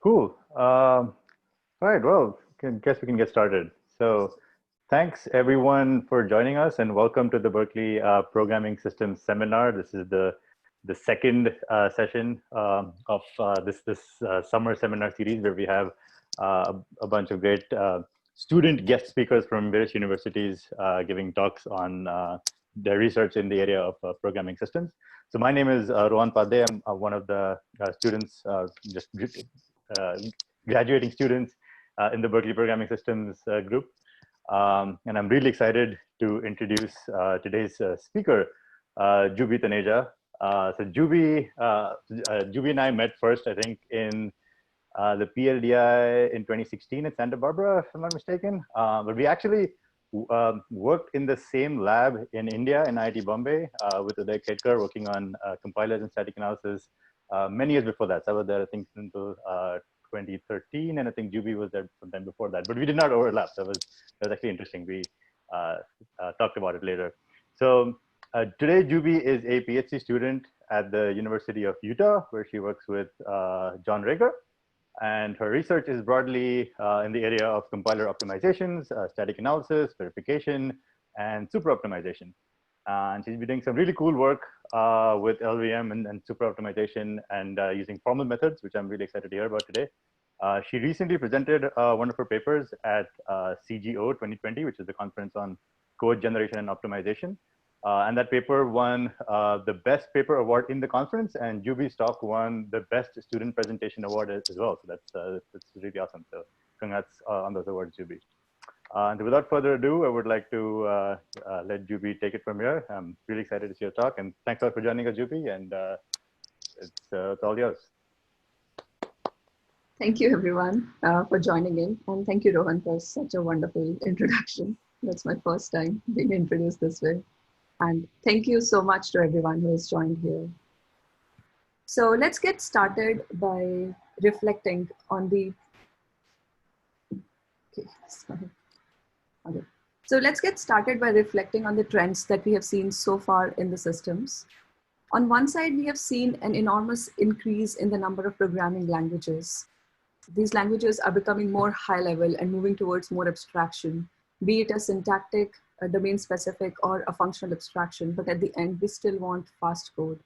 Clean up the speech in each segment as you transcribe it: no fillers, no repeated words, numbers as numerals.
Cool. All right, well, guess we can get started. So thanks everyone for joining us and welcome to the Berkeley Programming Systems Seminar. This is the second session of this summer seminar series where we have a bunch of great student guest speakers from various universities giving talks on their research in the area of programming systems. So my name is Rohan Padde. I'm one of the students, just graduating students in the Berkeley Programming Systems group. And I'm really excited to introduce today's speaker, Jubi Taneja. So Jubi and I met first, I think, in the PLDI in 2016 in Santa Barbara, if I'm not mistaken. But we actually worked in the same lab in India in IIT Bombay with Uday Kedkar working on compilers and static analysis many years before that. So I was there, I think, until 2013, and I think Jubi was there sometime before that. But we did not overlap. So that was actually interesting. We talked about it later. So today, Jubi is a PhD student at the University of Utah, where she works with John Rager. And her research is broadly in the area of compiler optimizations, static analysis, verification, and super optimization. And she's been doing some really cool work with LLVM and super optimization and using formal methods, which I'm really excited to hear about today. She recently presented one of her papers at CGO 2020, which is the conference on code generation and optimization. And that paper won the best paper award in the conference, and Jubi's talk won the best student presentation award as well. So that's really awesome. So congrats on those awards, Jubi. And without further ado, I would like to let Jubi take it from here. I'm really excited to see your talk, and thanks a lot for joining us, Jubi, and it's all yours. Thank you, everyone, for joining in, and thank you, Rohan, for such a wonderful introduction. That's my first time being introduced this way. And thank you so much to everyone who has joined here. So let's get started by reflecting on the, okay. So let's get started by reflecting on the trends that we have seen so far in the systems. On one side, we have seen an enormous increase in the number of programming languages. These languages are becoming more high level and moving towards more abstraction, be it a syntactic, a domain specific, or a functional abstraction, but at the end, we still want fast code.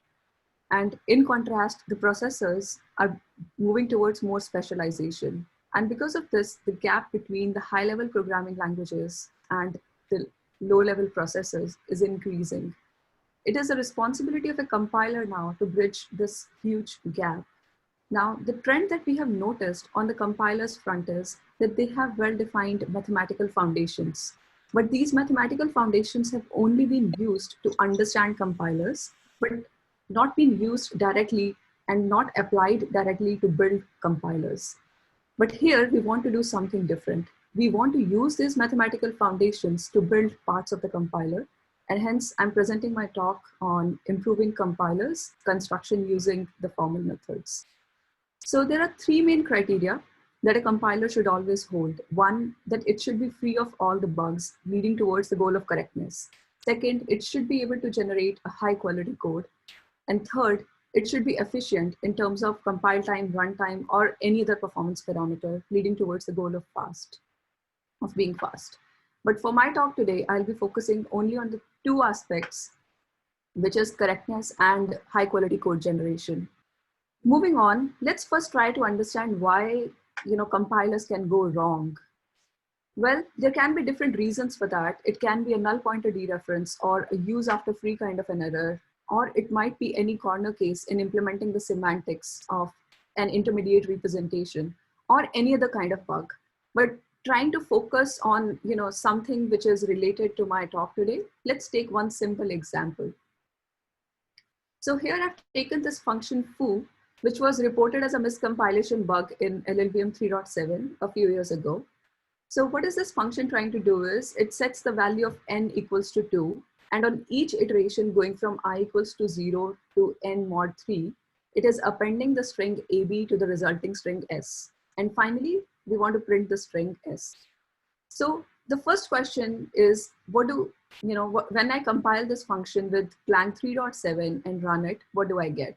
And in contrast, the processors are moving towards more specialization. And because of this, the gap between the high-level programming languages and the low-level processors is increasing. It is the responsibility of a compiler now to bridge this huge gap. Now, the trend that we have noticed on the compiler's front is that they have well-defined mathematical foundations. But these mathematical foundations have only been used to understand compilers, but not been used directly and not applied directly to build compilers. But here we want to do something different. We want to use these mathematical foundations to build parts of the compiler. And hence I'm presenting my talk on improving compilers, construction using the formal methods. So there are three main criteria that a compiler should always hold. One, that it should be free of all the bugs, leading towards the goal of correctness. Second, it should be able to generate a high quality code. And third, it should be efficient in terms of compile time, runtime, or any other performance parameter, leading towards the goal of being fast. But for my talk today, I'll be focusing only on the two aspects, which is correctness and high quality code generation. Moving on, let's first try to understand why compilers can go wrong. Well, there can be different reasons for that. It can be a null pointer dereference or a use after free kind of an error, or it might be any corner case in implementing the semantics of an intermediate representation or any other kind of bug. But trying to focus on something which is related to my talk today, let's take one simple example. So here I've taken this function foo, which was reported as a miscompilation bug in LLVM 3.7 a few years ago. So what is this function trying to do is it sets the value of n equals to 2. And on each iteration going from I equals to 0 to n mod 3, it is appending the string AB to the resulting string S. And finally, we want to print the string S. So the first question is, when I compile this function with Clang 3.7 and run it, what do I get?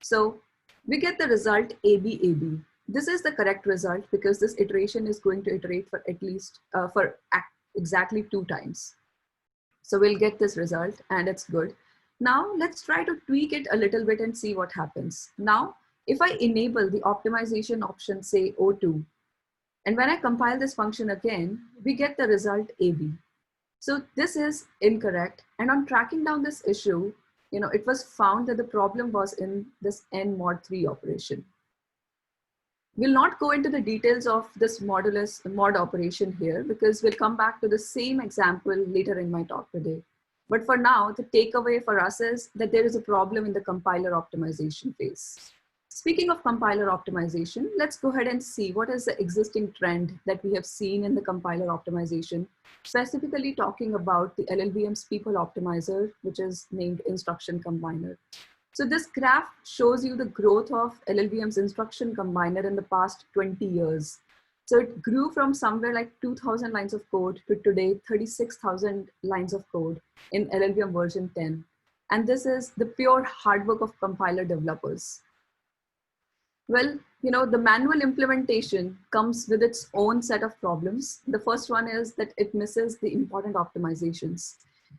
So we get the result AB. This is the correct result because this iteration is going to iterate for at least exactly 2 times. So we'll get this result and it's good. Now let's try to tweak it a little bit and see what happens. Now, if I enable the optimization option, say O2, and when I compile this function again, we get the result AB. So this is incorrect. And on tracking down this issue, it was found that the problem was in this n mod 3 operation. We'll not go into the details of this mod operation here because we'll come back to the same example later in my talk today. But for now, the takeaway for us is that there is a problem in the compiler optimization phase. Speaking of compiler optimization, let's go ahead and see what is the existing trend that we have seen in the compiler optimization, specifically talking about the LLVM's peep-hole optimizer, which is named instruction combiner. So this graph shows you the growth of LLVM's instruction combiner in the past 20 years. So it grew from somewhere like 2,000 lines of code to today 36,000 lines of code in LLVM version 10. And this is the pure hard work of compiler developers. Well, the manual implementation comes with its own set of problems. The first one is that it misses the important optimizations.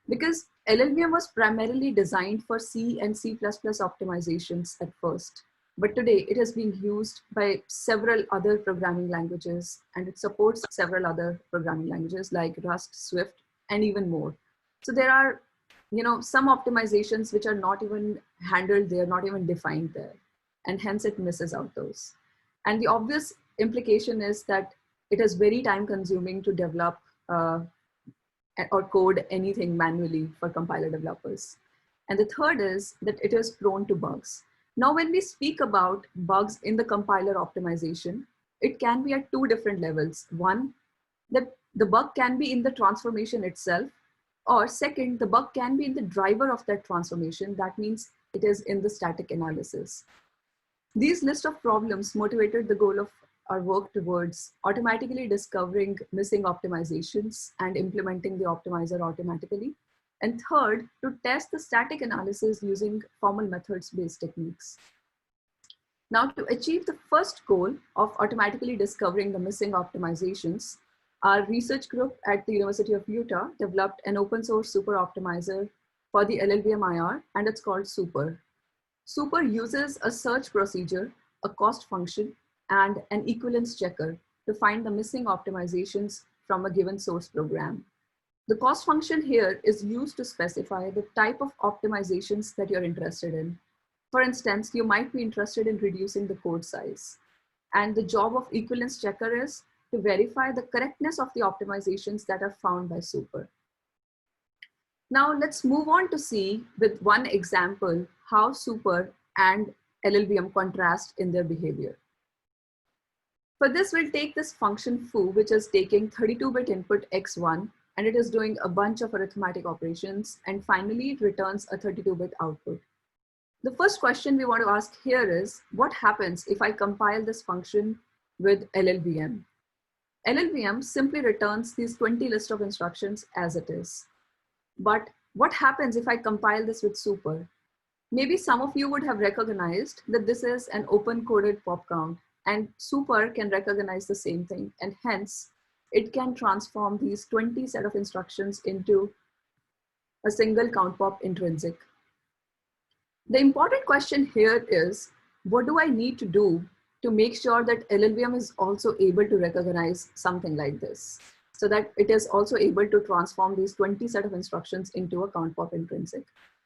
Because LLVM was primarily designed for C and C++ optimizations at first, but today it is being used by several other programming languages, and it supports several other programming languages like Rust, Swift, and even more. So there are, some optimizations which are not even handled there, not even defined there, and hence it misses out those. And the obvious implication is that it is very time consuming to develop or code anything manually for compiler developers. And the third is that it is prone to bugs. Now, when we speak about bugs in the compiler optimization, it can be at 2 different levels. One, that the bug can be in the transformation itself, or second, the bug can be in the driver of that transformation. That means it is in the static analysis. These list of problems motivated the goal of our work towards automatically discovering missing optimizations and implementing the optimizer automatically. And third, to test the static analysis using formal methods-based techniques. Now, to achieve the first goal of automatically discovering the missing optimizations, our research group at the University of Utah developed an open source super optimizer for the LLVM IR, and it's called Super. Super uses a search procedure, a cost function, and an equivalence checker to find the missing optimizations from a given source program. The cost function here is used to specify the type of optimizations that you're interested in. For instance, you might be interested in reducing the code size. And the job of equivalence checker is to verify the correctness of the optimizations that are found by Super. Now let's move on to see with one example how Super and LLVM contrast in their behavior. For this, we'll take this function foo, which is taking 32-bit input x1, and it is doing a bunch of arithmetic operations, and finally it returns a 32-bit output. The first question we want to ask here is, what happens if I compile this function with LLVM? LLVM simply returns these 20 list of instructions as it is. But what happens if I compile this with Super? Maybe some of you would have recognized that this is an open-coded pop count, and Super can recognize the same thing, and hence it can transform these 20 set of instructions into a single count pop intrinsic. The important question here is, what do I need to do to make sure that LLVM is also able to recognize something like this, so that it is also able to transform these 20 set of instructions into a count pop intrinsic?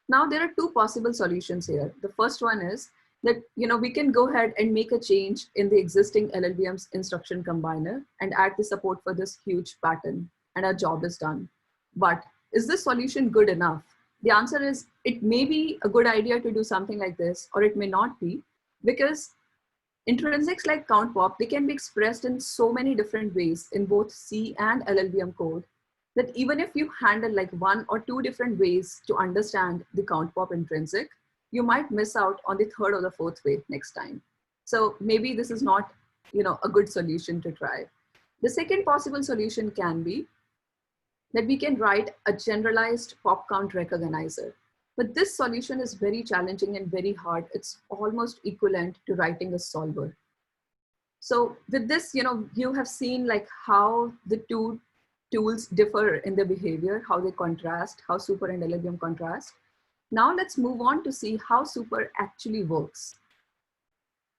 Now, there are 2 possible solutions here. The first one is that we can go ahead and make a change in the existing LLVM's instruction combiner and add the support for this huge pattern, and our job is done. But is this solution good enough? The answer is, it may be a good idea to do something like this, or it may not be, because intrinsics like count pop, they can be expressed in so many different ways in both C and LLVM code, that even if you handle like 1 or 2 different ways to understand the count pop intrinsic, you might miss out on the 3rd or the 4th way next time. So maybe this is not, a good solution to try. The second possible solution can be that we can write a generalized pop count recognizer. But this solution is very challenging and very hard. It's almost equivalent to writing a solver. So with this, you have seen like how the two tools differ in their behavior, how they contrast, how super and LLVM contrast. Now let's move on to see how super actually works.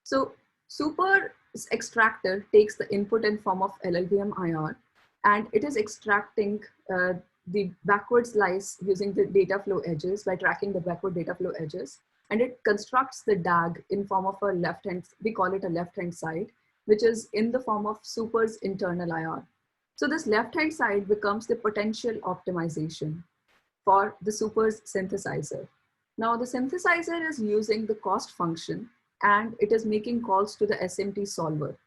So super extractor takes the input in form of LLVM IR, and it is extracting the backward slice using the data flow edges by tracking the backward data flow edges. And it constructs the DAG in form of a left hand, we call it a left hand side, which is in the form of super's internal IR. So this left hand side becomes the potential optimization for the super's synthesizer. Now the synthesizer is using the cost function, and it is making calls to the SMT solver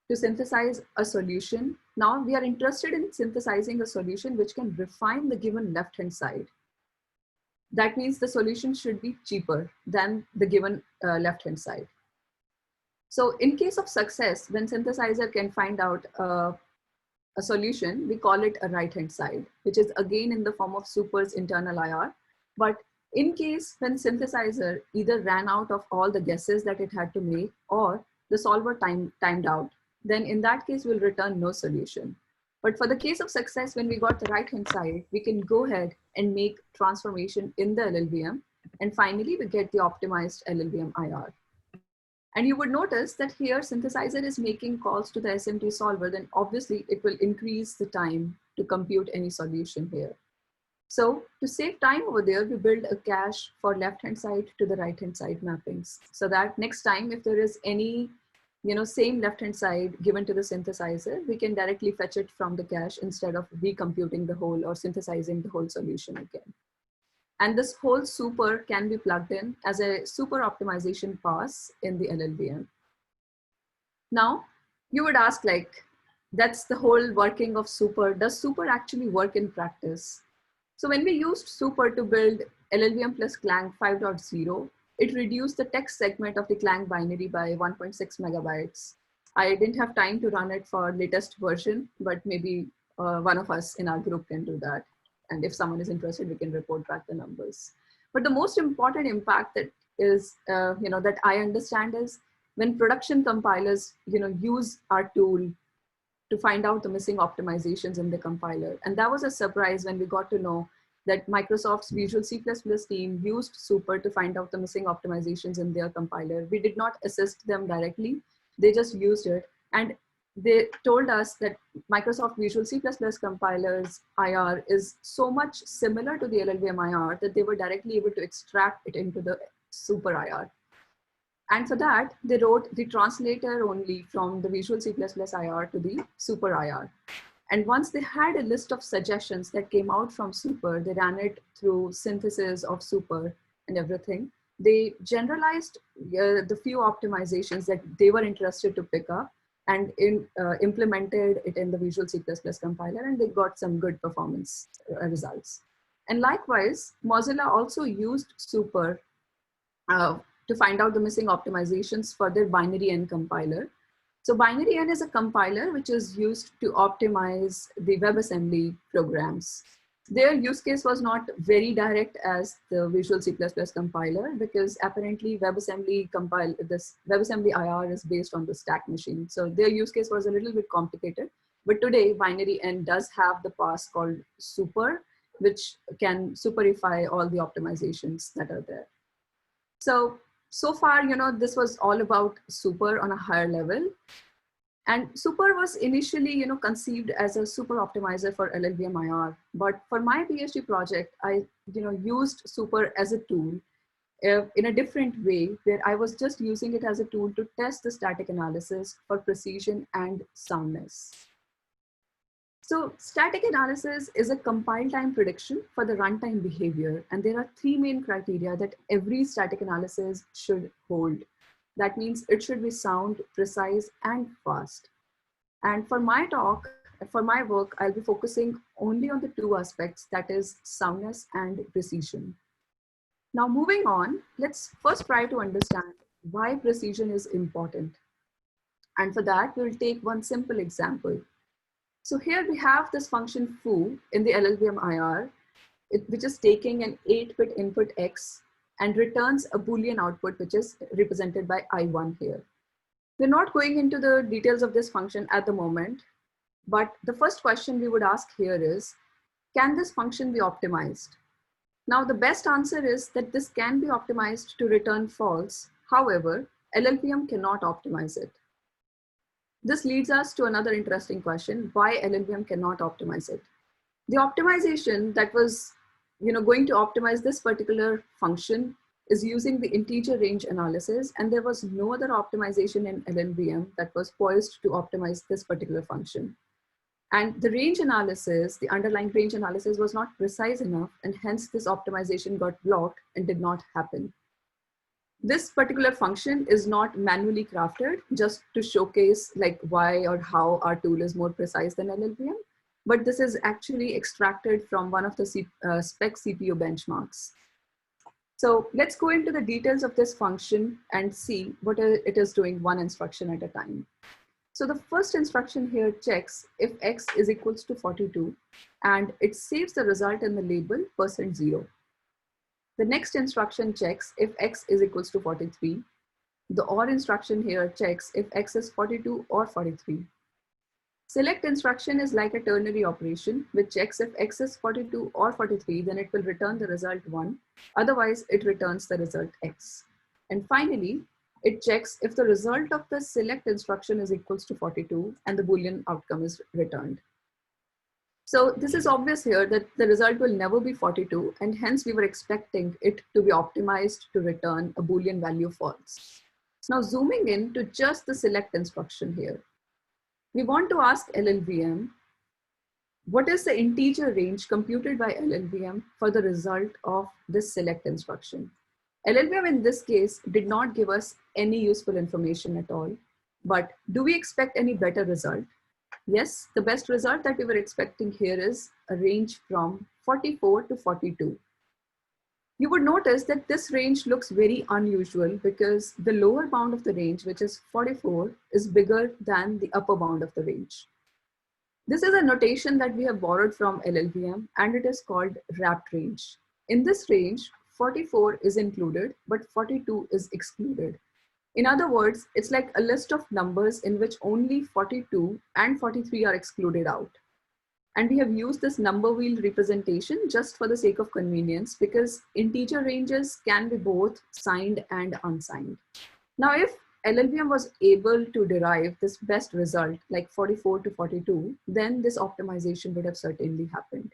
to synthesize a solution. Now we are interested in synthesizing a solution which can refine the given left-hand side. That means the solution should be cheaper than the given left-hand side. So in case of success, when synthesizer can find out a solution, we call it a right-hand side, which is again in the form of super's internal IR. But in case when synthesizer either ran out of all the guesses that it had to make, or the solver timed out, then in that case we'll return no solution. But for the case of success, when we got the right-hand side, we can go ahead and make transformation in the LLVM. And finally, we get the optimized LLVM IR. And you would notice that here synthesizer is making calls to the SMT solver, then obviously it will increase the time to compute any solution here. So to save time over there, we build a cache for left-hand side to the right-hand side mappings, so that next time if there is any same left-hand side given to the synthesizer, we can directly fetch it from the cache instead of recomputing the whole or synthesizing the whole solution again. And this whole super can be plugged in as a super optimization pass in the LLVM. Now, you would ask, like, that's the whole working of super. Does super actually work in practice? So when we used super to build LLVM plus Clang 5.0, it reduced the text segment of the Clang binary by 1.6 megabytes. I didn't have time to run it for latest version, but maybe one of us in our group can do that. And if someone is interested, we can report back the numbers. But the most important impact that is, that I understand is when production compilers, use our tool to find out the missing optimizations in the compiler. And that was a surprise when we got to know that Microsoft's Visual C++ team used super to find out the missing optimizations in their compiler. We did not assist them directly. They just used it. And they told us that Microsoft Visual C++ compiler's IR is so much similar to the LLVM IR that they were directly able to extract it into the super IR. And for that, they wrote the translator only from the Visual C++ IR to the super IR. And once they had a list of suggestions that came out from super, they ran it through synthesis of super and everything. They generalized the few optimizations that they were interested to pick up and implemented it in the Visual C++ compiler, and they got some good performance results. And likewise, Mozilla also used super to find out the missing optimizations for their binary N compiler. So binary N is a compiler which is used to optimize the WebAssembly programs. Their use case was not very direct as the Visual C++ compiler, because apparently WebAssembly IR is based on the stack machine. So their use case was a little bit complicated. But today, binary N does have the pass called super, which can superify all the optimizations that are there. So far, this was all about super on a higher level. And super was initially, conceived as a super optimizer for LLVM IR. But for my PhD project, I, used super as a tool in a different way, where I was just using it as a tool to test the static analysis for precision and soundness. So static analysis is a compile time prediction for the runtime behavior. And there are three main criteria that every static analysis should hold. That means it should be sound, precise, and fast. And for my talk, for my work, I'll be focusing only on the two aspects, that is soundness and precision. Now moving on, let's first try to understand why precision is important. And for that, we'll take one simple example. So here we have this function foo in the LLVM IR, which is taking an 8-bit input X and returns a Boolean output, which is represented by I1 here. We're not going into the details of this function at the moment, but the first question we would ask here is, can this function be optimized? Now, the best answer is that this can be optimized to return false. However, LLVM cannot optimize it. This leads us to another interesting question, why LLVM cannot optimize it. The optimization that was going to optimize this particular function is using the integer range analysis, and there was no other optimization in LLVM that was poised to optimize this particular function. And the range analysis, the underlying range analysis was not precise enough, and hence this optimization got blocked and did not happen. This particular function is not manually crafted just to showcase like why or how our tool is more precise than LLVM, but this is actually extracted from one of the spec CPU benchmarks. So let's go into the details of this function and see what it is doing one instruction at a time. So the first instruction here checks if x is equals to 42, and it saves the result in the label %0. The next instruction checks if x is equals to 43. The OR instruction here checks if x is 42 or 43. Select instruction is like a ternary operation, which checks if x is 42 or 43, then it will return the result 1. Otherwise, it returns the result x. And finally, it checks if the result of the select instruction is equals to 42 and the Boolean outcome is returned. So this is obvious here that the result will never be 42, and hence we were expecting it to be optimized to return a Boolean value false. Now zooming in to just the select instruction here, we want to ask LLVM, what is the integer range computed by LLVM for the result of this select instruction? LLVM in this case did not give us any useful information at all, but do we expect any better result? Yes, the best result that we were expecting here is a range from 44 to 42. You would notice that this range looks very unusual because the lower bound of the range, which is 44, is bigger than the upper bound of the range. This is a notation that we have borrowed from LLVM, and it is called wrapped range. In this range, 44 is included, but 42 is excluded. In other words, it's like a list of numbers in which only 42 and 43 are excluded out. And we have used this number wheel representation just for the sake of convenience, because integer ranges can be both signed and unsigned. Now, if LLVM was able to derive this best result, like 44 to 42, then this optimization would have certainly happened.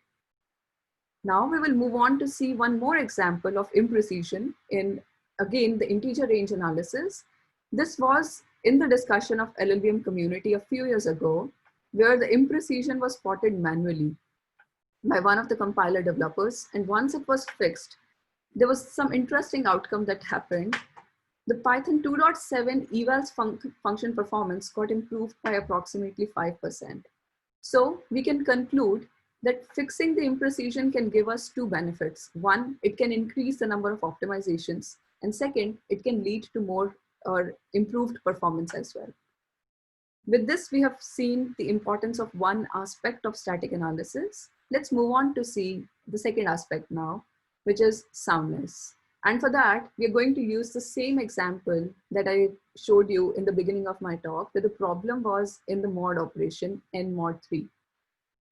Now we will move on to see one more example of imprecision in, again, the integer range analysis. This was in the discussion of LLVM community a few years ago, where the imprecision was spotted manually by one of the compiler developers. And once it was fixed, there was some interesting outcome that happened. The Python 2.7 evals function performance got improved by approximately 5%. So we can conclude that fixing the imprecision can give us two benefits. One, it can increase the number of optimizations. And second, it can lead to more or improved performance as well. With this, we have seen the importance of one aspect of static analysis. Let's move on to see the second aspect now, which is soundness. And for that, we are going to use the same example that I showed you in the beginning of my talk, where the problem was in the mod operation n mod 3.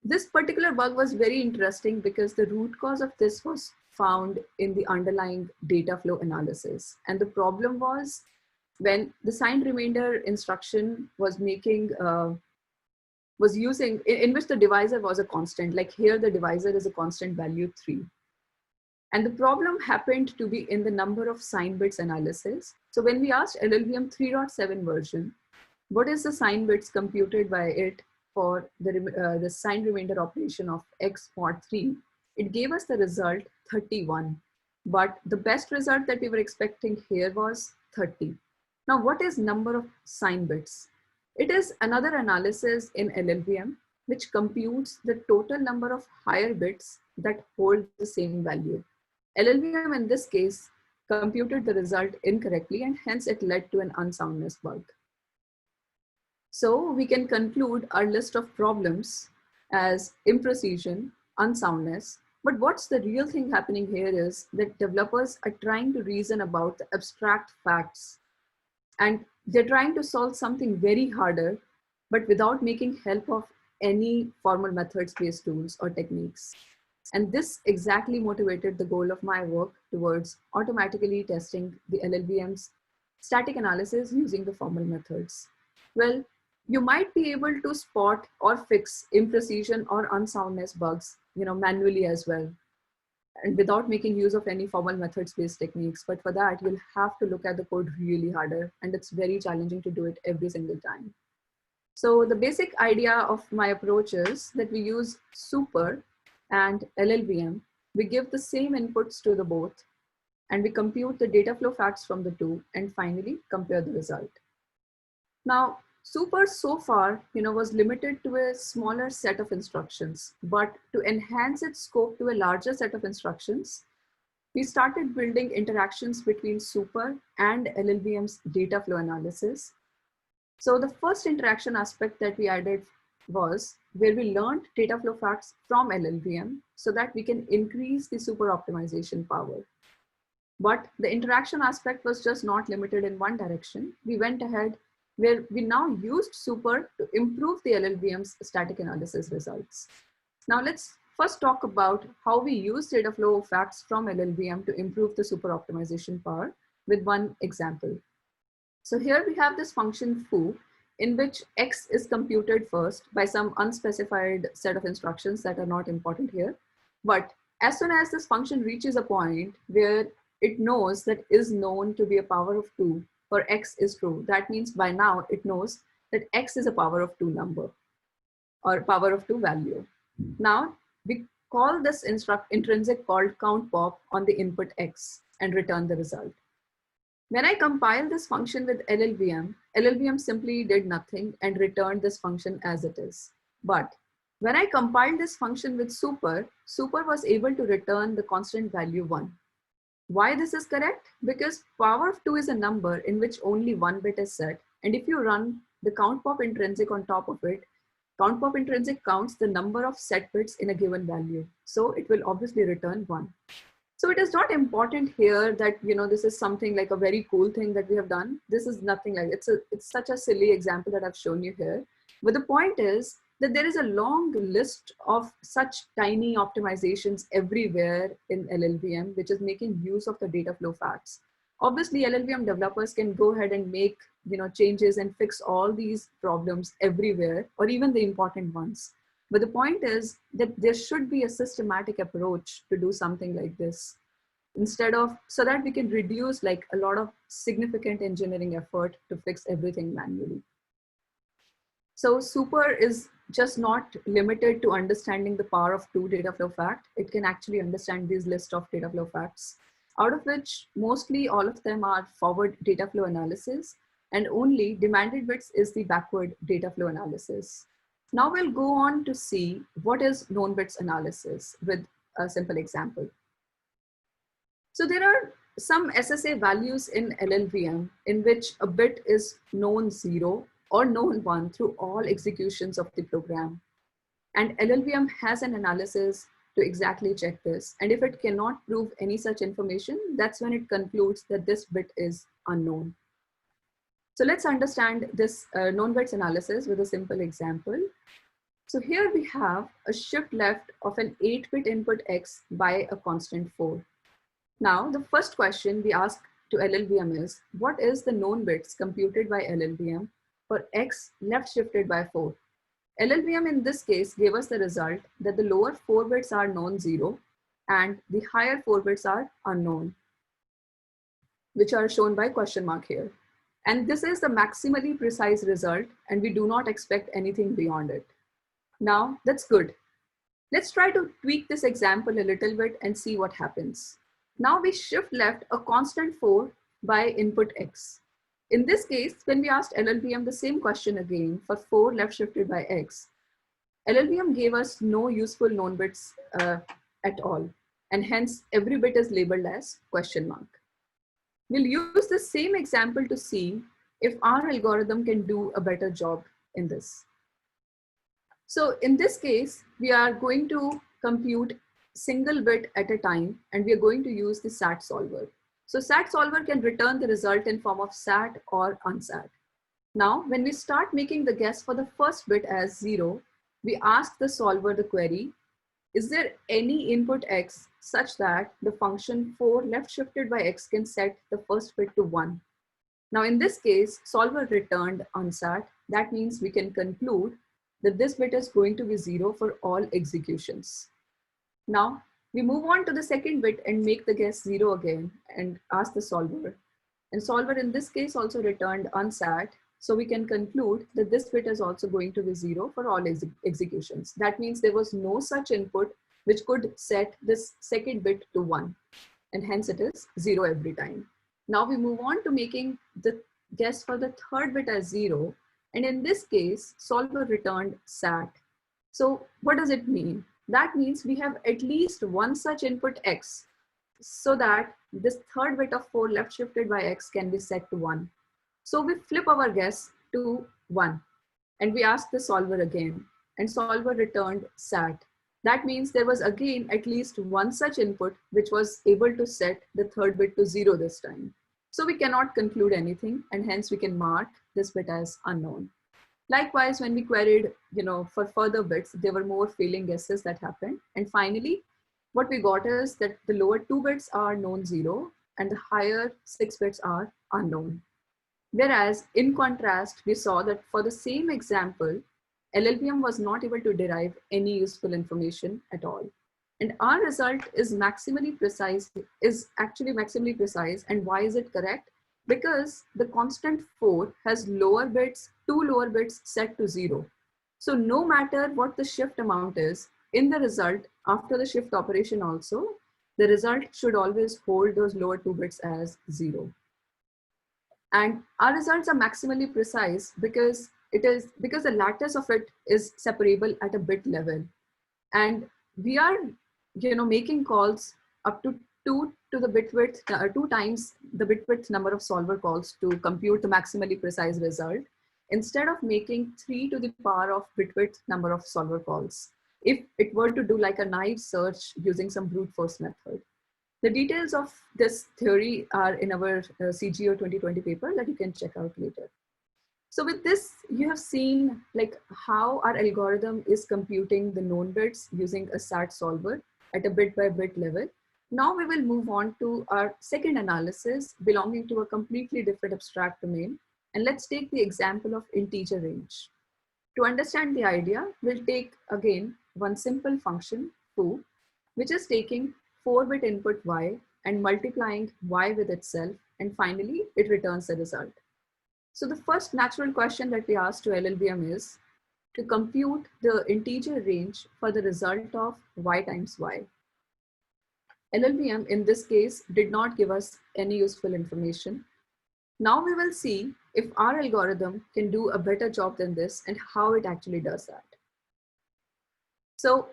This particular bug was very interesting because the root cause of this was found in the underlying data flow analysis. And the problem was when the signed remainder instruction was making, was using, in which the divisor was a constant, like here the divisor is a constant value 3. And the problem happened to be in the number of sign bits analysis. So when we asked LLVM 3.7 version, what is the sign bits computed by it for the signed remainder operation of x mod 3, it gave us the result 31. But the best result that we were expecting here was 30. Now, what is number of sign bits? It is another analysis in LLVM, which computes the total number of higher bits that hold the same value. LLVM in this case computed the result incorrectly, and hence it led to an unsoundness bug. So we can conclude our list of problems as imprecision, unsoundness, but what's the real thing happening here is that developers are trying to reason about the abstract facts And they're trying to solve something very harder, but without making help of any formal methods-based tools or techniques. And this exactly motivated the goal of my work towards automatically testing the LLVM's static analysis using the formal methods. Well, you might be able to spot or fix imprecision or unsoundness bugs, manually as well, and without making use of any formal methods-based techniques. But for that, you'll have to look at the code really harder, and it's very challenging to do it every single time. So the basic idea of my approach is that we use super and LLVM. We give the same inputs to the both, and we compute the data flow facts from the two, and finally compare the result. Now, super so far, was limited to a smaller set of instructions, but to enhance its scope to a larger set of instructions, we started building interactions between super and LLVM's data flow analysis. So the first interaction aspect that we added was where we learned data flow facts from LLVM so that we can increase the super optimization power. But the interaction aspect was just not limited in one direction. We went ahead where we now used super to improve the LLVM's static analysis results. Now let's first talk about how we use data flow facts from LLVM to improve the super optimization power with one example. So here we have this function foo, in which x is computed first by some unspecified set of instructions that are not important here. But as soon as this function reaches a point where it knows that is known to be a power of 2 for x is true, that means by now it knows that x is a power of 2 number or power of 2 value. Now we call this intrinsic called count pop on the input x and return the result. When I compile this function with LLVM, LLVM simply did nothing and returned this function as it is. But when I compiled this function with super, super was able to return the constant value 1. Why this is correct? Because power of 2 is a number in which only one bit is set. And if you run the count pop intrinsic on top of it, count pop intrinsic counts the number of set bits in a given value. So it will obviously return 1. So it is not important here that, this is something like a very cool thing that we have done. This is nothing like, it's such a silly example that I've shown you here. But the point is that there is a long list of such tiny optimizations everywhere in LLVM, which is making use of the data flow facts. Obviously, LLVM developers can go ahead and make, changes and fix all these problems everywhere, or even the important ones. But the point is that there should be a systematic approach to do something like this instead of, so that we can reduce like a lot of significant engineering effort to fix everything manually. So super is just not limited to understanding the power of 2 data flow fact. It can actually understand these list of data flow facts, out of which mostly all of them are forward data flow analysis, and only demanded bits is the backward data flow analysis. Now we'll go on to see what is known bits analysis with a simple example. So there are some SSA values in LLVM in which a bit is known 0 or known 1 through all executions of the program. And LLVM has an analysis to exactly check this. And if it cannot prove any such information, that's when it concludes that this bit is unknown. So let's understand this known bits analysis with a simple example. So here we have a shift left of an 8-bit input x by a constant 4. Now, the first question we ask to LLVM is, what is the known bits computed by LLVM for x left shifted by 4? LLVM in this case gave us the result that the lower 4 bits are known 0 and the higher 4 bits are unknown, which are shown by question mark here. And this is the maximally precise result, and we do not expect anything beyond it. Now, that's good. Let's try to tweak this example a little bit and see what happens. Now we shift left a constant 4 by input x. In this case, when we asked LLVM the same question again for 4 left shifted by x, LLVM gave us no useful known bits at all. And hence every bit is labeled as question mark. We'll use the same example to see if our algorithm can do a better job in this. So in this case, we are going to compute single bit at a time, and we are going to use the SAT solver. So SAT solver can return the result in form of SAT or unsat. Now, when we start making the guess for the first bit as 0, we ask the solver the query, is there any input x such that the function 4 left shifted by x can set the first bit to 1? Now, in this case, solver returned unsat. That means we can conclude that this bit is going to be 0 for all executions. Now, we move on to the second bit and make the guess 0 again and ask the solver. And solver in this case also returned unsat. So we can conclude that this bit is also going to be 0 for all executions. That means there was no such input which could set this second bit to 1. And hence it is 0 every time. Now we move on to making the guess for the third bit as 0. And in this case, solver returned SAT. So what does it mean? That means we have at least one such input x so that this third bit of 4 left shifted by x can be set to 1. So we flip our guess to 1 and we ask the solver again, and solver returned SAT. That means there was again at least one such input which was able to set the third bit to 0 this time. So we cannot conclude anything, and hence we can mark this bit as unknown. Likewise, when we queried, for further bits, there were more failing guesses that happened. And finally, what we got is that the lower 2 bits are known 0 and the higher 6 bits are unknown. Whereas in contrast, we saw that for the same example, LLVM was not able to derive any useful information at all. And our result is maximally precise, actually maximally precise. And why is it correct? Because the constant 4 has two lower bits set to 0. So no matter what the shift amount is, in the result, after the shift operation also, the result should always hold those lower 2 bits as 0. And our results are maximally precise because the lattice of it is separable at a bit level. And we are, making calls up to 2 times the bit width number of solver calls to compute the maximally precise result, instead of making 3 to the power of bit width number of solver calls, if it were to do like a naive search using some brute force method. The details of this theory are in our CGO 2020 paper that you can check out later. So with this, you have seen like how our algorithm is computing the known bits using a SAT solver at a bit by bit level. Now we will move on to our second analysis belonging to a completely different abstract domain. And let's take the example of integer range. To understand the idea, we'll take again one simple function foo, which is taking 4-bit input y and multiplying y with itself, and finally it returns the result. So the first natural question that we ask to LLVM is to compute the integer range for the result of y times y. LLVM in this case did not give us any useful information. Now we will see if our algorithm can do a better job than this and how it actually does that. So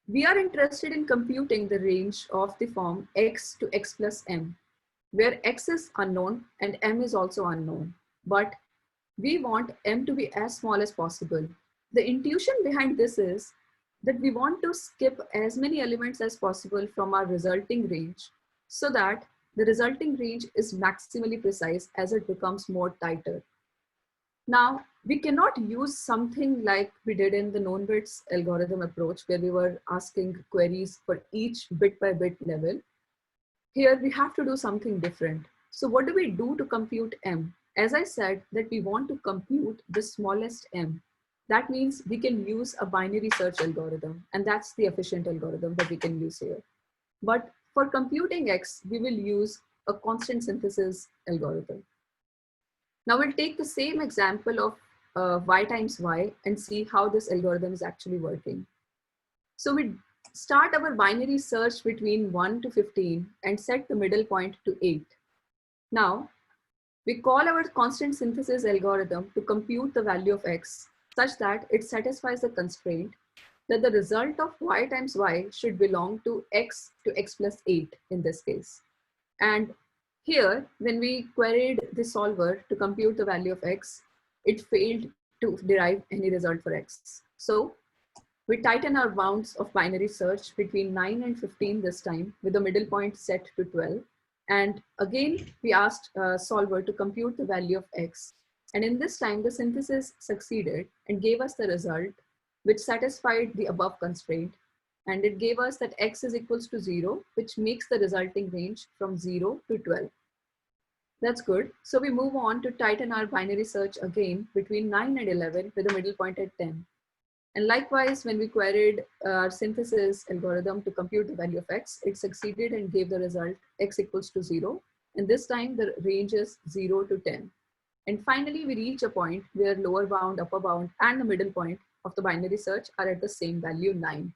we are interested in computing the range of the form x to x plus m, where x is unknown and m is also unknown, but we want m to be as small as possible. The intuition behind this is that we want to skip as many elements as possible from our resulting range so that the resulting range is maximally precise as it becomes more tighter. Now, we cannot use something like we did in the known bits algorithm approach where we were asking queries for each bit by bit level. Here we have to do something different. So what do we do to compute m? As I said that we want to compute the smallest m. That means we can use a binary search algorithm, and that's the efficient algorithm that we can use here. But for computing x, we will use a constant synthesis algorithm. Now we'll take the same example of y times y and see how this algorithm is actually working. So we start our binary search between 1 to 15 and set the middle point to 8. Now we call our constant synthesis algorithm to compute the value of x such that it satisfies the constraint that the result of y times y should belong to x plus 8 in this case. And here, when we queried the solver to compute the value of x, it failed to derive any result for x. So we tighten our bounds of binary search between 9 and 15 this time with the middle point set to 12. And again, we asked solver to compute the value of x. And in this time, the synthesis succeeded and gave us the result, which satisfied the above constraint. And it gave us that x is equals to 0, which makes the resulting range from 0 to 12. That's good. So we move on to tighten our binary search again between 9 and 11 with a middle point at 10. And likewise, when we queried our synthesis algorithm to compute the value of x, it succeeded and gave the result x equals to 0. And this time the range is 0 to 10. And finally, we reach a point where lower bound, upper bound, and the middle point of the binary search are at the same value, 9.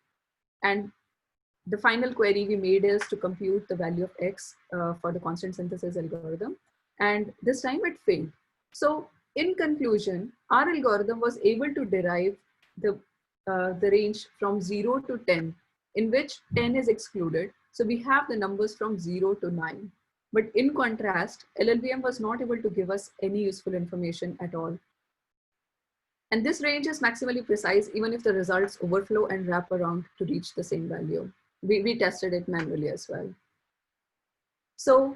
And the final query we made is to compute the value of x for the constant synthesis algorithm. And this time it failed. So in conclusion, our algorithm was able to derive the range from 0 to 10, in which 10 is excluded. So we have the numbers from 0 to 9. But in contrast, LLVM was not able to give us any useful information at all. And this range is maximally precise even if the results overflow and wrap around to reach the same value. We tested it manually as well. So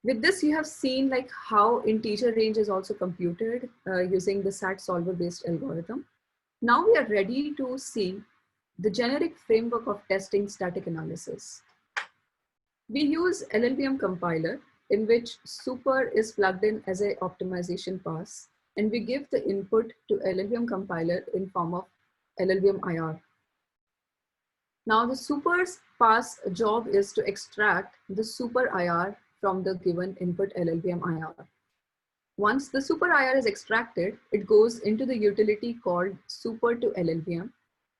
with this, you have seen like how integer range is also computed using the SAT solver based algorithm. Now we are ready to see the generic framework of testing static analysis. We use LLVM compiler in which super is plugged in as an optimization pass, and we give the input to LLVM compiler in form of LLVM IR. Now the super's pass job is to extract the super IR from the given input LLVM IR. Once the super IR is extracted, it goes into the utility called super to LLVM,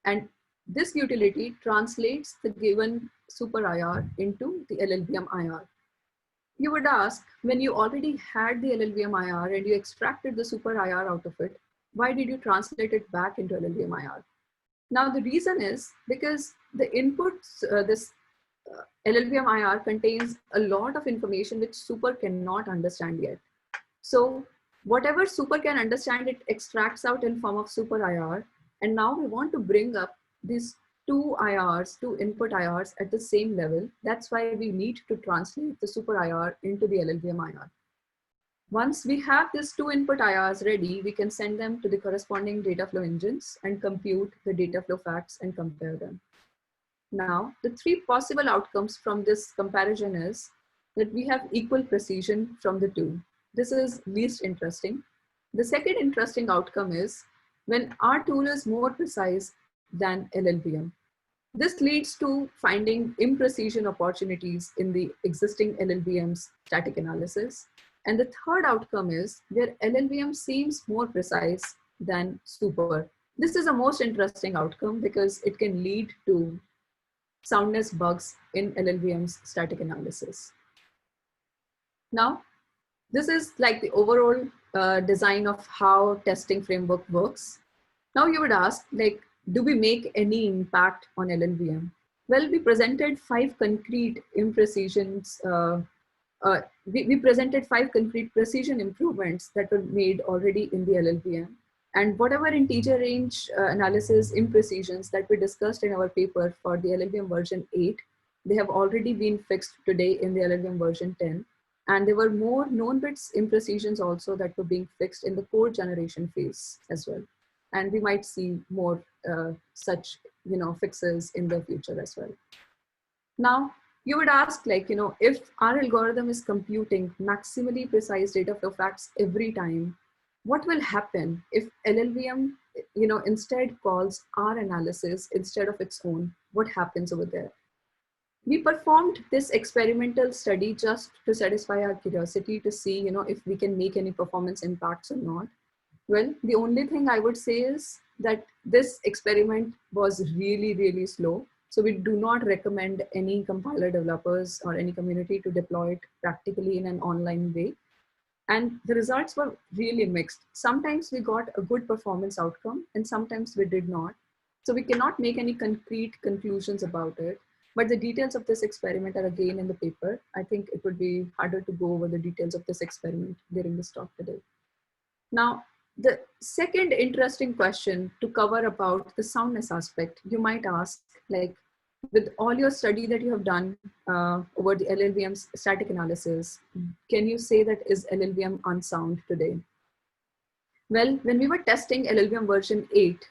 and this utility translates the given super IR into the LLVM IR. You would ask, when you already had the LLVM IR and you extracted the super IR out of it, why did you translate it back into LLVM IR? Now the reason is because the inputs, this LLVM IR contains a lot of information which super cannot understand yet. So whatever super can understand, it extracts out in form of super IR. And now we want to bring up these two IRs, two input IRs at the same level. That's why we need to translate the super IR into the LLVM IR. Once we have these two input IRs ready, we can send them to the corresponding data flow engines and compute the data flow facts and compare them. Now, the three possible outcomes from this comparison is that we have equal precision from the two. This is least interesting. The second interesting outcome is when our tool is more precise than LLVM. This leads to finding imprecision opportunities in the existing LLVM's static analysis. And the third outcome is where LLVM seems more precise than super. This is a most interesting outcome because it can lead to soundness bugs in LLVM's static analysis. Now, this is like the overall design of how testing framework works. Now you would ask, like, do we make any impact on LLVM? Well, we presented 5 concrete imprecisions. We presented 5 concrete precision improvements that were made already in the LLVM. And whatever integer range analysis imprecisions that we discussed in our paper for the LLVM version 8, they have already been fixed today in the LLVM version 10. And there were more known bits imprecisions also that were being fixed in the code generation phase as well. And we might see more such fixes in the future as well. Now, you would ask, like, if our algorithm is computing maximally precise data flow facts every time, what will happen if LLVM, instead calls our analysis instead of its own? What happens over there? We performed this experimental study just to satisfy our curiosity to see, if we can make any performance impacts or not. Well, the only thing I would say is that this experiment was really, really slow. So we do not recommend any compiler developers or any community to deploy it practically in an online way. And the results were really mixed. Sometimes we got a good performance outcome and sometimes we did not. So we cannot make any concrete conclusions about it. But the details of this experiment are again in the paper. I think it would be harder to go over the details of this experiment during this talk today. Now, the second interesting question to cover about the soundness aspect, you might ask, like, with all your study that you have done over the LLVM's static analysis, can you say that is LLVM unsound today? Well, when we were testing LLVM version 8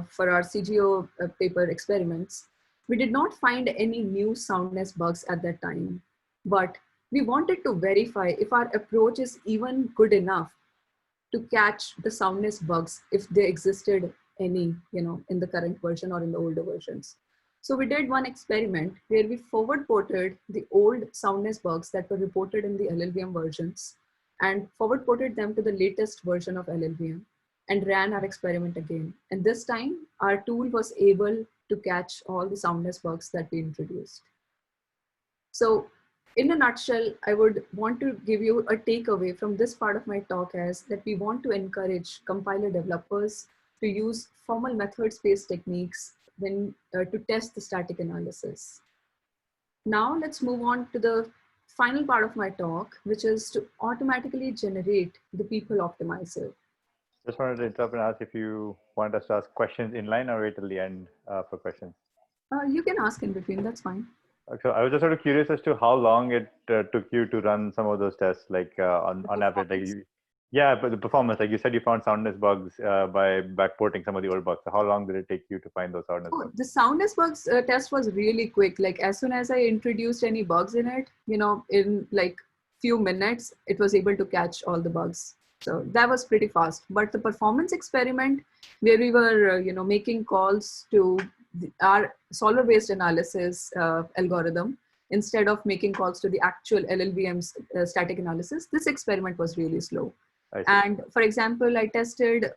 for our CGO paper experiments, we did not find any new soundness bugs at that time. But we wanted to verify if our approach is even good enough to catch the soundness bugs if they existed any, in the current version or in the older versions. So we did one experiment where we forward ported the old soundness bugs that were reported in the LLVM versions and forward ported them to the latest version of LLVM and ran our experiment again. And this time our tool was able to catch all the soundness bugs that we introduced. So in a nutshell, I would want to give you a takeaway from this part of my talk as that we want to encourage compiler developers to use formal methods-based techniques when to test the static analysis. Now let's move on to the final part of my talk, which is to automatically generate the peep-hole optimizer. Just wanted to interrupt and ask if you want us to ask questions in line or wait till the end for questions. You can ask in between, that's fine. So I was just sort of curious as to how long it took you to run some of those tests, like on average. Like yeah, but the performance, like you said, you found soundness bugs by backporting some of the old bugs. So how long did it take you to find those soundness bugs? The soundness bugs test was really quick. Like as soon as I introduced any bugs in it, in like few minutes, it was able to catch all the bugs. So that was pretty fast. But the performance experiment where we were, making calls to our solver-based analysis algorithm, instead of making calls to the actual LLVM's static analysis, this experiment was really slow. And for example, I tested,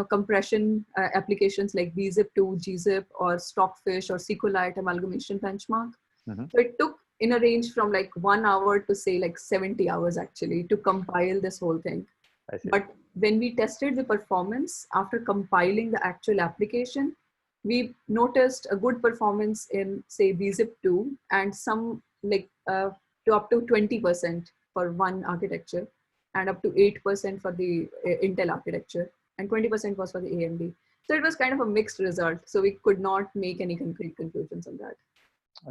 compression applications like vzip2, gzip, or stockfish or SQLite amalgamation benchmark. Mm-hmm. So it took in a range from like 1 hour to say like 70 hours actually to compile this whole thing. But when we tested the performance after compiling the actual application, we noticed a good performance in say vzip2 and some like to up to 20% for one architecture, and up to 8% for the Intel architecture, and 20% was for the AMD. So it was kind of a mixed result. So we could not make any concrete conclusions on that.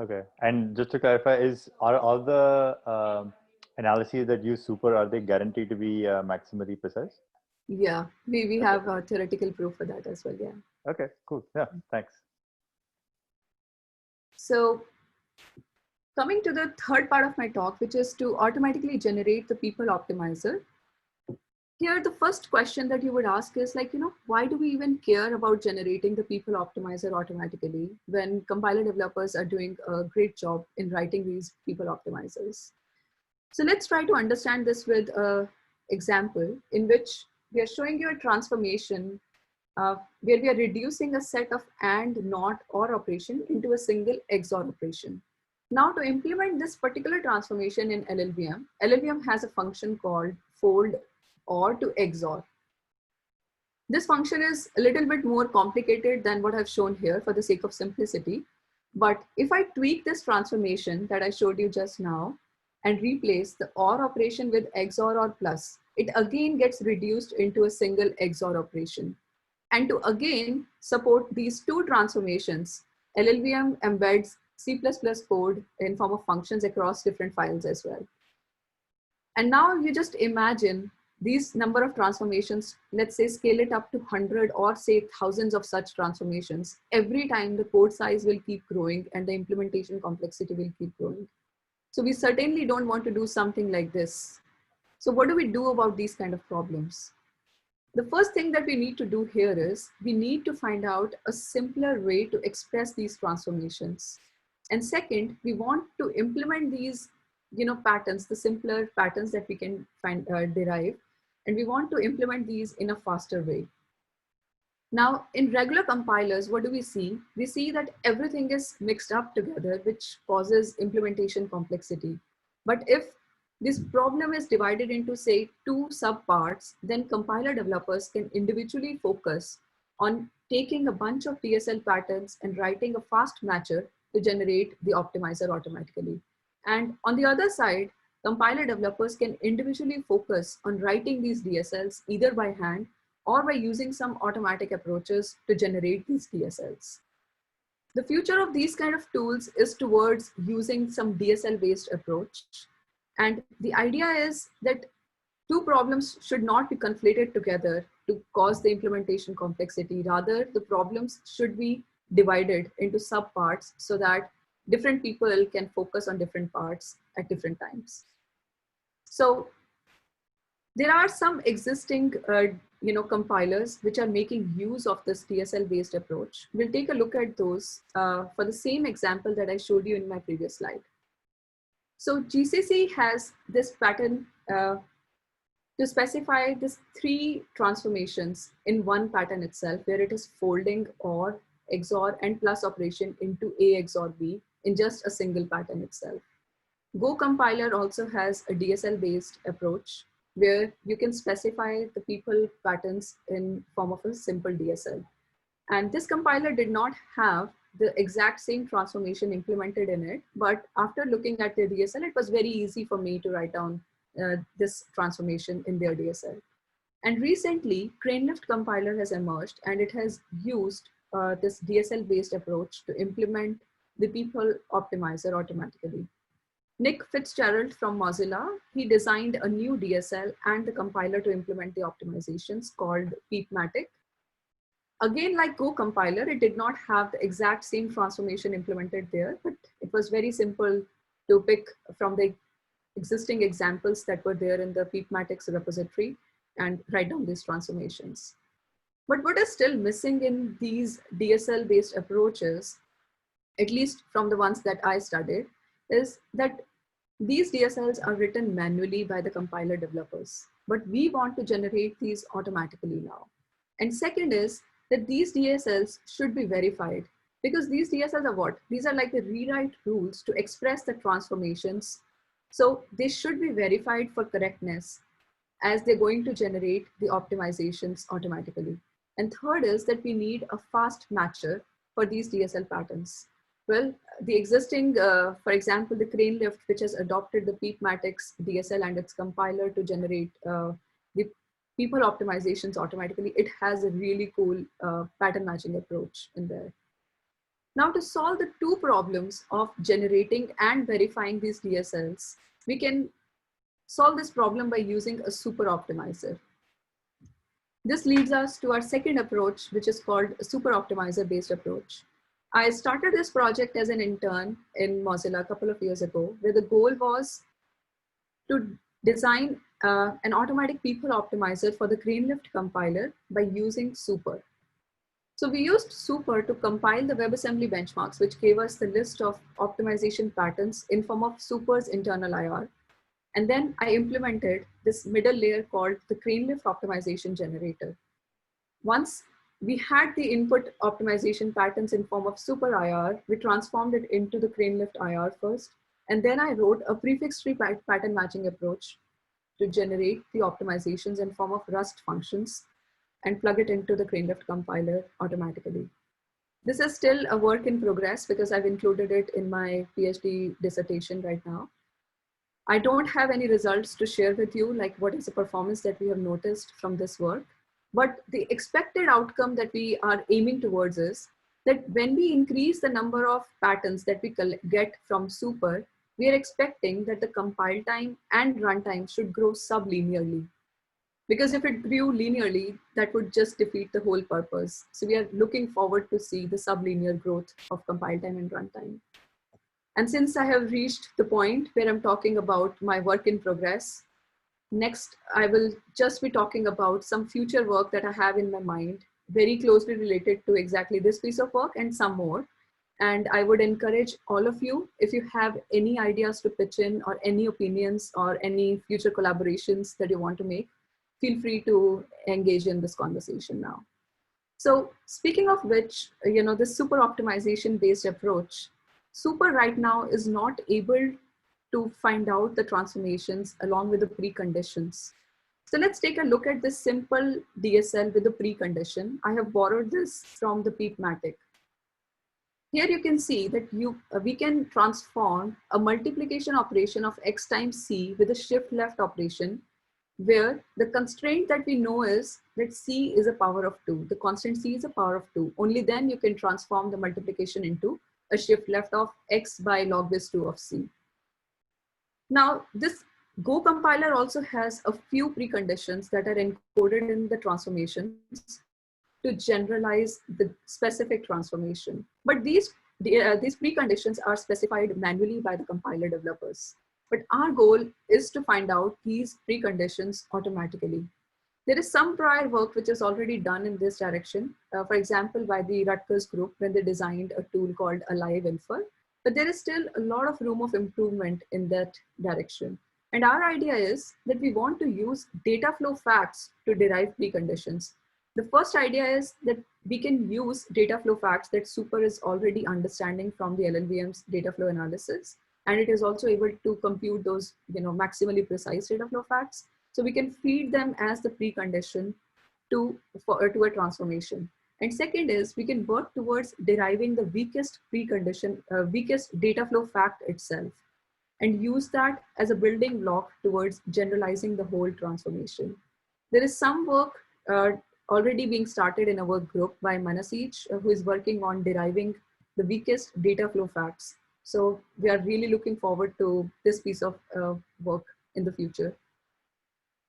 Okay. And just to clarify, are all the analyses that use super, are they guaranteed to be maximally precise? Yeah, we have a theoretical proof for that as well, yeah. Okay, cool. Yeah, thanks. So coming to the third part of my talk, which is to automatically generate the peep-hole optimizer. Here, the first question that you would ask is like, why do we even care about generating the peep-hole optimizer automatically when compiler developers are doing a great job in writing these peep-hole optimizers? So let's try to understand this with an example in which we are showing you a transformation where we are reducing a set of AND, NOT, OR operation into a single XOR operation. Now to implement this particular transformation in LLVM, LLVM has a function called fold OR to XOR. This function is a little bit more complicated than what I've shown here for the sake of simplicity. But if I tweak this transformation that I showed you just now and replace the OR operation with XOR or plus, it again gets reduced into a single XOR operation. And to again support these two transformations, LLVM embeds C++ code in form of functions across different files as well. And now you just imagine these number of transformations, let's say scale it up to 100 or say thousands of such transformations. Every time the code size will keep growing and the implementation complexity will keep growing. So we certainly don't want to do something like this. So what do we do about these kind of problems? The first thing that we need to do here is we need to find out a simpler way to express these transformations. And second, we want to implement these patterns, the simpler patterns that we can find derive, and we want to implement these in a faster way. Now, in regular compilers, what do we see? We see that everything is mixed up together, which causes implementation complexity. But if this problem is divided into, say, two subparts, then compiler developers can individually focus on taking a bunch of DSL patterns and writing a fast matcher to generate the optimizer automatically. And on the other side, compiler developers can individually focus on writing these DSLs either by hand or by using some automatic approaches to generate these DSLs. The future of these kind of tools is towards using some DSL-based approach. And the idea is that two problems should not be conflated together to cause the implementation complexity. Rather, the problems should be divided into subparts so that different people can focus on different parts at different times. So there are some existing compilers which are making use of this DSL-based approach. We'll take a look at those for the same example that I showed you in my previous slide. So GCC has this pattern to specify these three transformations in one pattern itself, where it is folding or XOR and plus operation into A XOR B in just a single pattern itself. Go compiler also has a DSL-based approach where you can specify the peep-hole patterns in form of a simple DSL. And this compiler did not have the exact same transformation implemented in it, but after looking at the DSL, it was very easy for me to write down this transformation in their DSL. And recently, CraneLift compiler has emerged and it has used this DSL-based approach to implement the peep-hole optimizer automatically. Nick Fitzgerald from Mozilla, he designed a new DSL and the compiler to implement the optimizations called peep-matic. Again, like Go compiler, it did not have the exact same transformation implemented there, but it was very simple to pick from the existing examples that were there in the peep-matic repository and write down these transformations. But what is still missing in these DSL-based approaches, at least from the ones that I studied, is that these DSLs are written manually by the compiler developers, but we want to generate these automatically now. And second is that these DSLs should be verified, because these DSLs are what? These are like the rewrite rules to express the transformations. So they should be verified for correctness as they're going to generate the optimizations automatically. And third is that we need a fast matcher for these DSL patterns. Well, the existing, for example, the CraneLift, which has adopted the peep-matic DSL and its compiler to generate the peep-hole optimizations automatically, it has a really cool pattern matching approach in there. Now, to solve the two problems of generating and verifying these DSLs, we can solve this problem by using a super optimizer. This leads us to our second approach, which is called a super optimizer based approach. I started this project as an intern in Mozilla a couple of years ago, where the goal was to design an automatic peep-hole optimizer for the CraneLift compiler by using super. So we used super to compile the WebAssembly benchmarks, which gave us the list of optimization patterns in form of super's internal IR. And then I implemented this middle layer called the CraneLift optimization generator. Once we had the input optimization patterns in form of super IR, we transformed it into the CraneLift IR first. And then I wrote a prefix-free pattern matching approach to generate the optimizations in form of Rust functions and plug it into the CraneLift compiler automatically. This is still a work in progress because I've included it in my PhD dissertation right now. I don't have any results to share with you, like what is the performance that we have noticed from this work. But the expected outcome that we are aiming towards is that when we increase the number of patterns that we get from super, we are expecting that the compile time and runtime should grow sublinearly. Because if it grew linearly, that would just defeat the whole purpose. So we are looking forward to see the sublinear growth of compile time and runtime. And since I have reached the point where I'm talking about my work in progress, next, I will just be talking about some future work that I have in my mind, very closely related to exactly this piece of work and some more. And I would encourage all of you, if you have any ideas to pitch in or any opinions or any future collaborations that you want to make, feel free to engage in this conversation now. So speaking of which, this super optimization based approach, super right now is not able to find out the transformations along with the preconditions. So let's take a look at this simple DSL with the precondition. I have borrowed this from the peep-matic. Here you can see that we can transform a multiplication operation of x times c with a shift left operation where the constraint that we know is that C is a power of 2. The constant C is a power of 2. Only then you can transform the multiplication into a shift left of X by log base 2 of C. Now, this Go compiler also has a few preconditions that are encoded in the transformations to generalize the specific transformation. But these preconditions are specified manually by the compiler developers. But our goal is to find out these preconditions automatically. There is some prior work which is already done in this direction. For example, by the Rutgers group when they designed a tool called Alive-Infer. But there is still a lot of room of improvement in that direction. And our idea is that we want to use data flow facts to derive preconditions. The first idea is that we can use data flow facts that Super is already understanding from the LLVM's data flow analysis. And it is also able to compute those maximally precise data flow facts. So we can feed them as the precondition to a transformation. And second is we can work towards deriving the weakest precondition, weakest data flow fact itself, and use that as a building block towards generalizing the whole transformation. There is some work already being started in our group by Manasij, who is working on deriving the weakest data flow facts. So we are really looking forward to this piece of work in the future.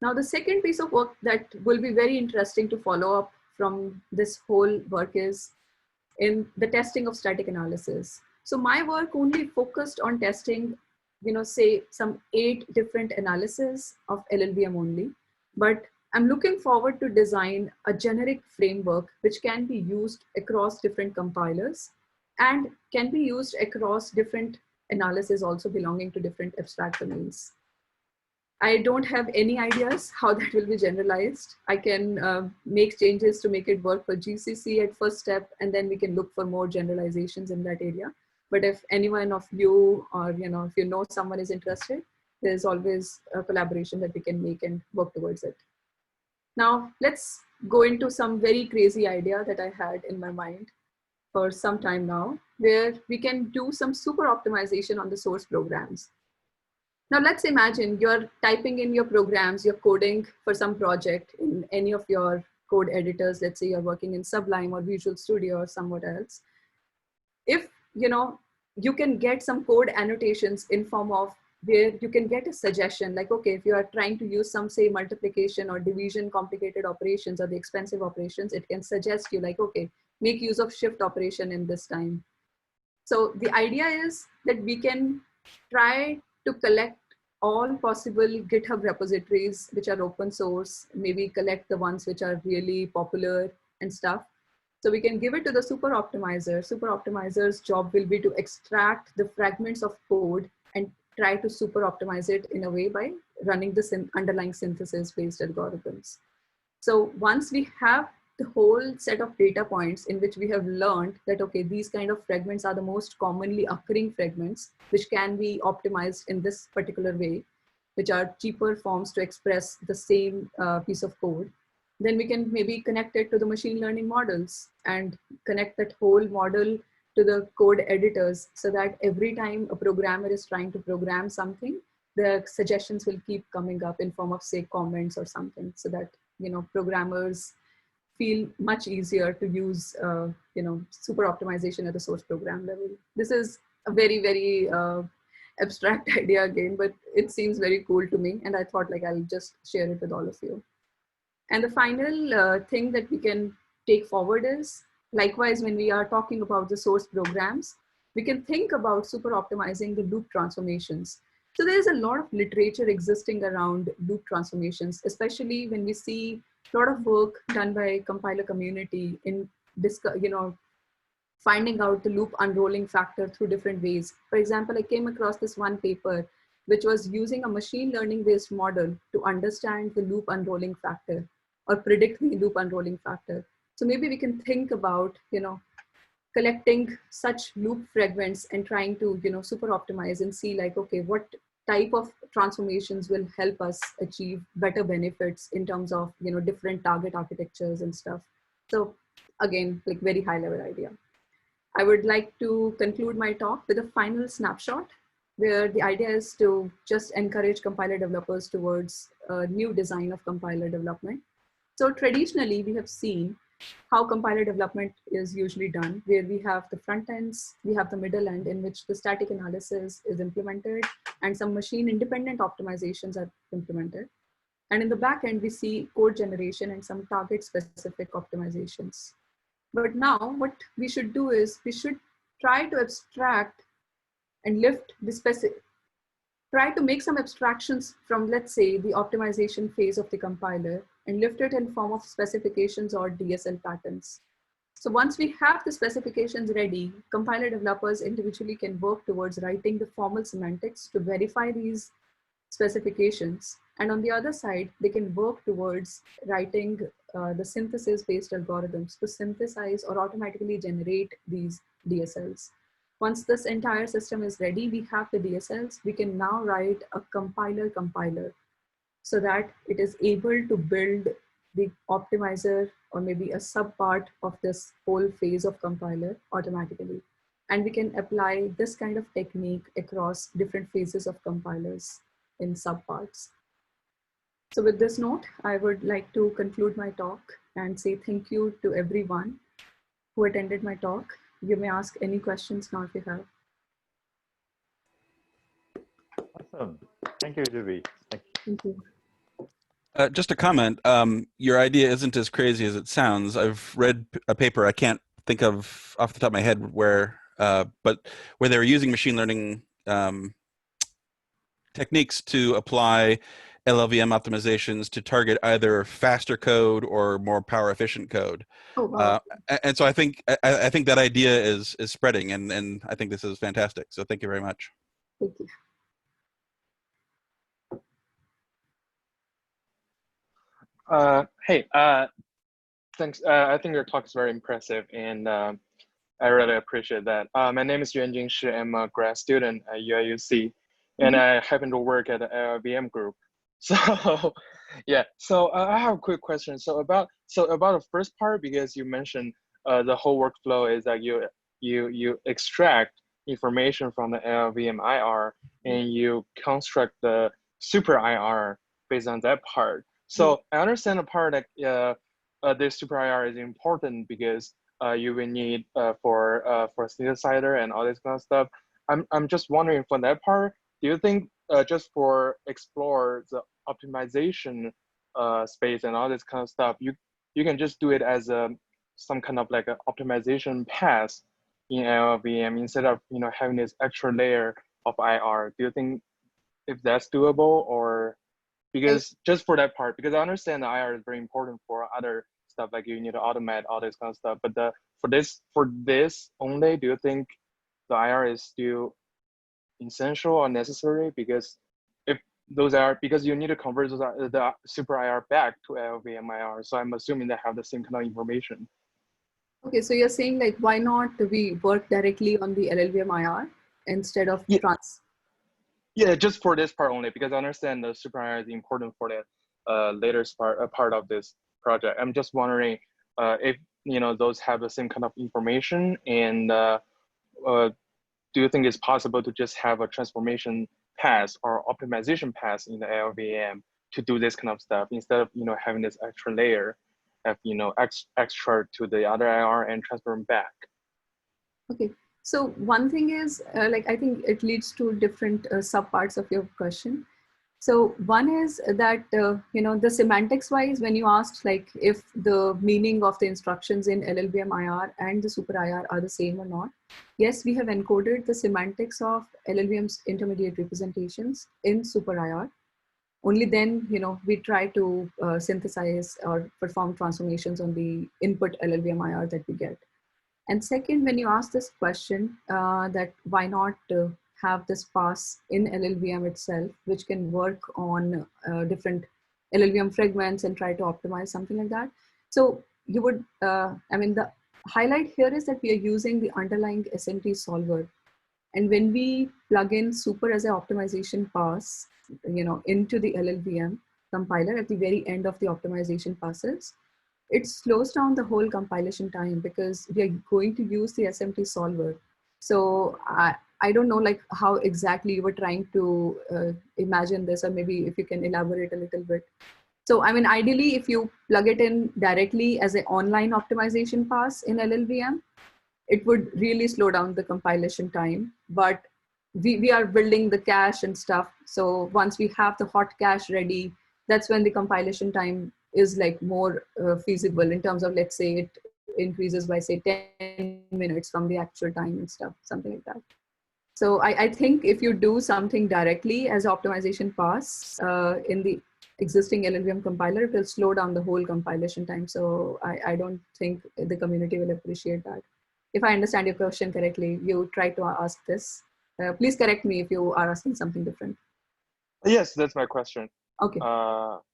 Now, the second piece of work that will be very interesting to follow up from this whole work is in the testing of static analysis. So my work only focused on testing, say some 8 different analyses of LLVM only, but I'm looking forward to design a generic framework which can be used across different compilers and can be used across different analyses also belonging to different abstract domains. I don't have any ideas how that will be generalized. I can make changes to make it work for GCC at first step, and then we can look for more generalizations in that area. But if anyone of you or if you know someone is interested, there's always a collaboration that we can make and work towards it. Now, let's go into some very crazy idea that I had in my mind for some time now, where we can do some super optimization on the source programs. Now let's imagine you're typing in your programs, you're coding for some project in any of your code editors. Let's say you're working in Sublime or Visual Studio or somewhere else. If you can get some code annotations in form of where you can get a suggestion like, okay, if you are trying to use some say multiplication or division complicated operations or the expensive operations, it can suggest you like, okay, make use of shift operation in this time. So the idea is that we can try to collect all possible GitHub repositories which are open source, maybe collect the ones which are really popular and stuff. So we can give it to the super optimizer. Super optimizer's job will be to extract the fragments of code and try to super optimize it in a way by running the underlying synthesis based algorithms. So once we have the whole set of data points in which we have learned that, okay, these kind of fragments are the most commonly occurring fragments, which can be optimized in this particular way, which are cheaper forms to express the same piece of code, then we can maybe connect it to the machine learning models and connect that whole model to the code editors so that every time a programmer is trying to program something, the suggestions will keep coming up in form of say comments or something so that, programmers feel much easier to use, super optimization at the source program level. This is a very, very abstract idea again, but it seems very cool to me. And I thought like, I'll just share it with all of you. And the final thing that we can take forward is, likewise, when we are talking about the source programs, we can think about super optimizing the loop transformations. So there's a lot of literature existing around loop transformations, especially when we see a lot of work done by compiler community in finding out the loop unrolling factor through different ways. For example, I came across this one paper which was using a machine learning based model to understand the loop unrolling factor or predict the loop unrolling factor. So maybe we can think about, collecting such loop fragments and trying to, super optimize and see like, okay, what type of transformations will help us achieve better benefits in terms of, different target architectures and stuff. So again, like very high level idea. I would like to conclude my talk with a final snapshot where the idea is to just encourage compiler developers towards a new design of compiler development. So traditionally, we have seen how compiler development is usually done, where we have the front ends, we have the middle end in which the static analysis is implemented and some machine independent optimizations are implemented. And in the back end, we see code generation and some target specific optimizations. But now what we should do is we should try to abstract and lift the specific, try to make some abstractions from, let's say, the optimization phase of the compiler and lift it in form of specifications or DSL patterns. So once we have the specifications ready, compiler developers individually can work towards writing the formal semantics to verify these specifications. And on the other side, they can work towards writing the synthesis-based algorithms to synthesize or automatically generate these DSLs. Once this entire system is ready, we have the DSLs, we can now write a compiler so that it is able to build the optimizer or maybe a subpart of this whole phase of compiler automatically. And we can apply this kind of technique across different phases of compilers in subparts. So with this note, I would like to conclude my talk and say thank you to everyone who attended my talk. You may ask any questions now if you have. Awesome. Thank you, Jubi. Thank you. Thank you. Just a comment. Your idea isn't as crazy as it sounds. I've read a paper, I can't think of off the top of my head where, but where they were using machine learning techniques to apply LLVM optimizations to target either faster code or more power efficient code. Oh, wow. And so I think that idea is spreading, and I think this is fantastic. So thank you very much. Thank you. Hey, thanks. I think your talk is very impressive, and I really appreciate that. My name is Yuanjing Shi. I'm a grad student at UIUC, and I happen to work at the LLVM group. So, yeah. So I have a quick question. So about the first part, because you mentioned the whole workflow is that you extract information from the LLVM IR and you construct the super IR based on that part. So I understand the part that this super IR is important because you will need for synthesizer and all this kind of stuff. I'm just wondering for that part, do you think just for explore the optimization space and all this kind of stuff, you can just do it as some kind of like an optimization pass in LLVM instead of having this extra layer of IR? Do you think if that's doable, or because just for that part, because I understand the IR is very important for other stuff, like you need to automate all this kind of stuff, but for this only, do you think the IR is still essential or necessary? Because if those are, because you need to convert those the super IR back to LLVM IR, so I'm assuming they have the same kind of information. Okay, so you're saying like, why not we work directly on the LLVM IR instead of trans? Yeah, just for this part only, because I understand the super IR is important for the later part of this project. I'm just wondering if those have the same kind of information, and do you think it's possible to just have a transformation pass or optimization pass in the LLVM to do this kind of stuff instead of having this extra layer of extra to the other IR and transferring back? Okay. So one thing is like, I think it leads to different subparts of your question. So one is that, the semantics wise, when you asked like if the meaning of the instructions in LLVM IR and the super IR are the same or not. Yes, we have encoded the semantics of LLVM's intermediate representations in super IR. Only then, we try to synthesize or perform transformations on the input LLVM IR that we get. And second, when you ask this question, that why not have this pass in LLVM itself, which can work on different LLVM fragments and try to optimize something like that. So you would, the highlight here is that we are using the underlying SMT solver. And when we plug in super as an optimization pass, into the LLVM compiler at the very end of the optimization passes, it slows down the whole compilation time because we are going to use the SMT solver. So I don't know like how exactly you were trying to imagine this, or maybe if you can elaborate a little bit. So, I mean, ideally, if you plug it in directly as an online optimization pass in LLVM, it would really slow down the compilation time. But we are building the cache and stuff. So once we have the hot cache ready, that's when the compilation time is like more feasible in terms of, let's say it increases by say 10 minutes from the actual time and stuff, something like that. So I think if you do something directly as optimization pass in the existing LLVM compiler, it will slow down the whole compilation time. So I don't think the community will appreciate that. If I understand your question correctly, you try to ask this. Please correct me if you are asking something different. Yes, that's my question. Okay.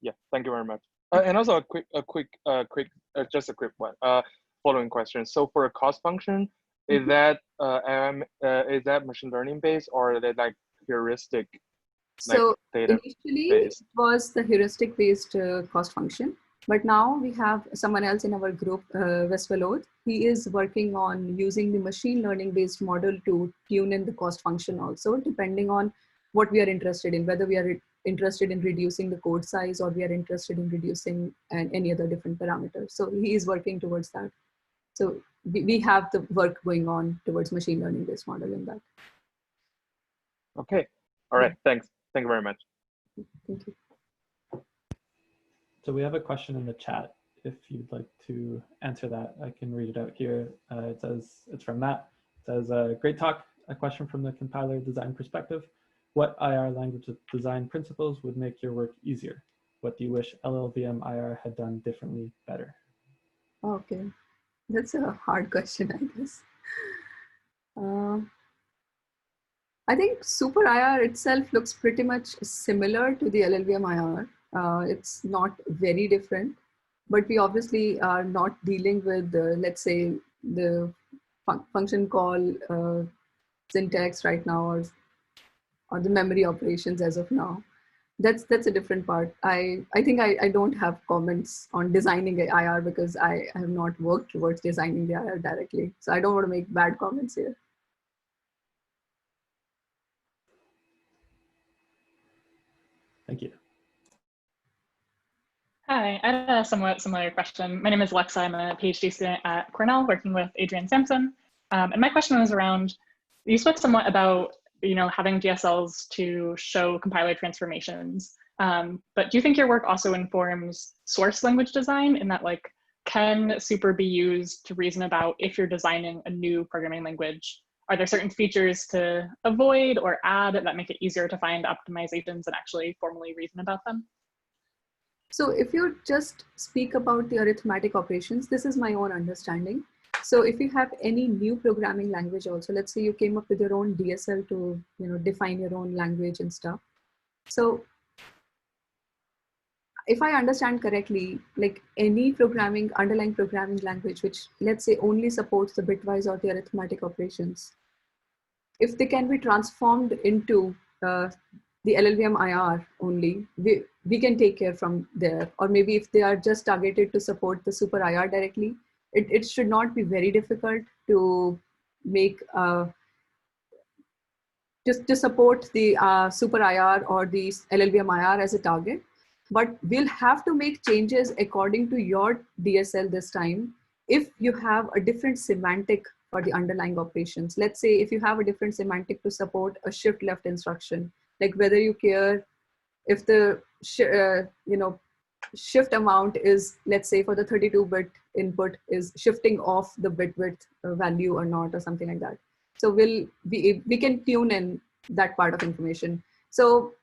Yeah, thank you very much. And also just a quick one. Following question. So for a cost function, is that machine learning based, or is it like heuristic? So like data initially based? it was the heuristic based cost function, but now we have someone else in our group, Westwell. He is working on using the machine learning based model to tune in the cost function also, depending on what we are interested in, whether we are interested in reducing the code size or we are interested in reducing any other different parameters. So he is working towards that. So we have the work going on towards machine learning based model in that. Okay. All right. Thanks. Thank you very much. Thank you. So we have a question in the chat. If you'd like to answer that, I can read it out here. It says, it's from Matt. It says, great talk. A question from the compiler design perspective. What IR language design principles would make your work easier? What do you wish LLVM IR had done differently better? Okay, that's a hard question, I guess. I think Super IR itself looks pretty much similar to the LLVM IR. It's not very different, but we obviously are not dealing with, let's say, the function call syntax right now, or the memory operations as of now. That's a different part. I think I don't have comments on designing a IR because I have not worked towards designing the IR directly. So I don't want to make bad comments here. Thank you. Hi, I had a somewhat similar question. My name is Alexa. I'm a PhD student at Cornell working with Adrian Sampson. And my question was around, you spoke somewhat about having DSLs to show compiler transformations. But do you think your work also informs source language design in that, like, can super be used to reason about if you're designing a new programming language? Are there certain features to avoid or add that make it easier to find optimizations and actually formally reason about them? So if you just speak about the arithmetic operations, this is my own understanding. So if you have any new programming language also, let's say you came up with your own DSL to define your own language and stuff. So if I understand correctly, like any underlying programming language, which let's say only supports the bitwise or the arithmetic operations, if they can be transformed into the LLVM IR only, we can take care from there. Or maybe if they are just targeted to support the Super IR directly, it should not be very difficult to make, just to support the Super IR or the LLVM IR as a target. But we'll have to make changes according to your DSL this time if you have a different semantic for the underlying operations. Let's say if you have a different semantic to support a shift left instruction, like whether you care if the shift amount is, let's say for the 32-bit input, is shifting off the bit width value or not, or something like that. So we can tune in that part of information. So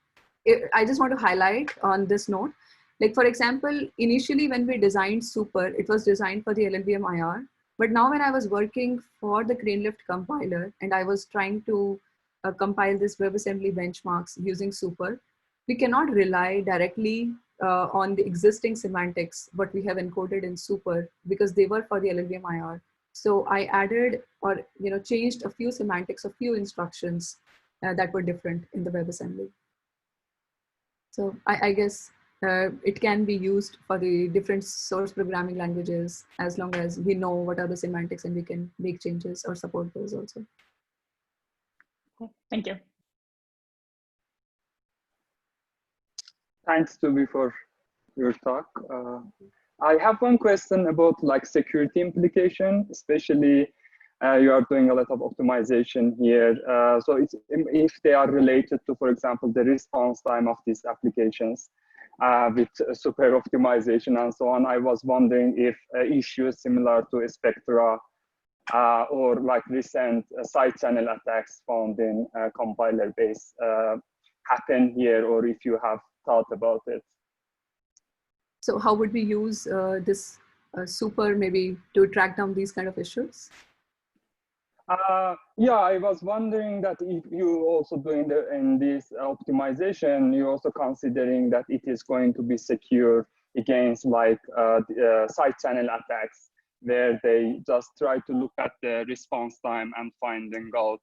I just want to highlight on this note, like for example, initially when we designed Super, it was designed for the LLVM IR. But now when I was working for the CraneLift compiler and I was trying to compile this WebAssembly benchmarks using Super, we cannot rely directly on the existing semantics, what we have encoded in Super, because they were for the LLVM IR. So I added or changed a few semantics, a few instructions that were different in the WebAssembly. So I guess it can be used for the different source programming languages as long as we know what are the semantics and we can make changes or support those also. Thank you. Thanks, Jubi, for your talk. I have one question about like security implication, especially you are doing a lot of optimization here. So it's, if they are related to, for example, the response time of these applications with super optimization and so on, I was wondering if issues similar to Spectra or like recent side channel attacks found in compiler base happen here, or if you have thought about it. So how would we use this super maybe to track down these kind of issues? Yeah, I was wondering that if you also doing in this optimization, you're also considering that it is going to be secure against like side channel attacks, where they just try to look at the response time and finding out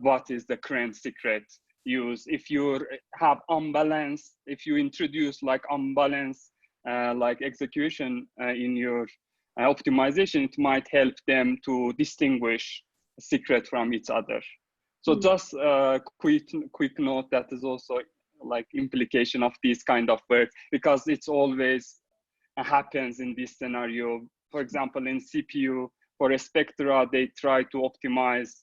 what is the current secret use. If you have unbalanced, if you introduce like unbalanced like execution in your optimization, it might help them to distinguish secret from each other. So just a quick note, that is also like implication of this kind of work, because it's always happens in this scenario. For example, in CPU for a Spectra, they try to optimize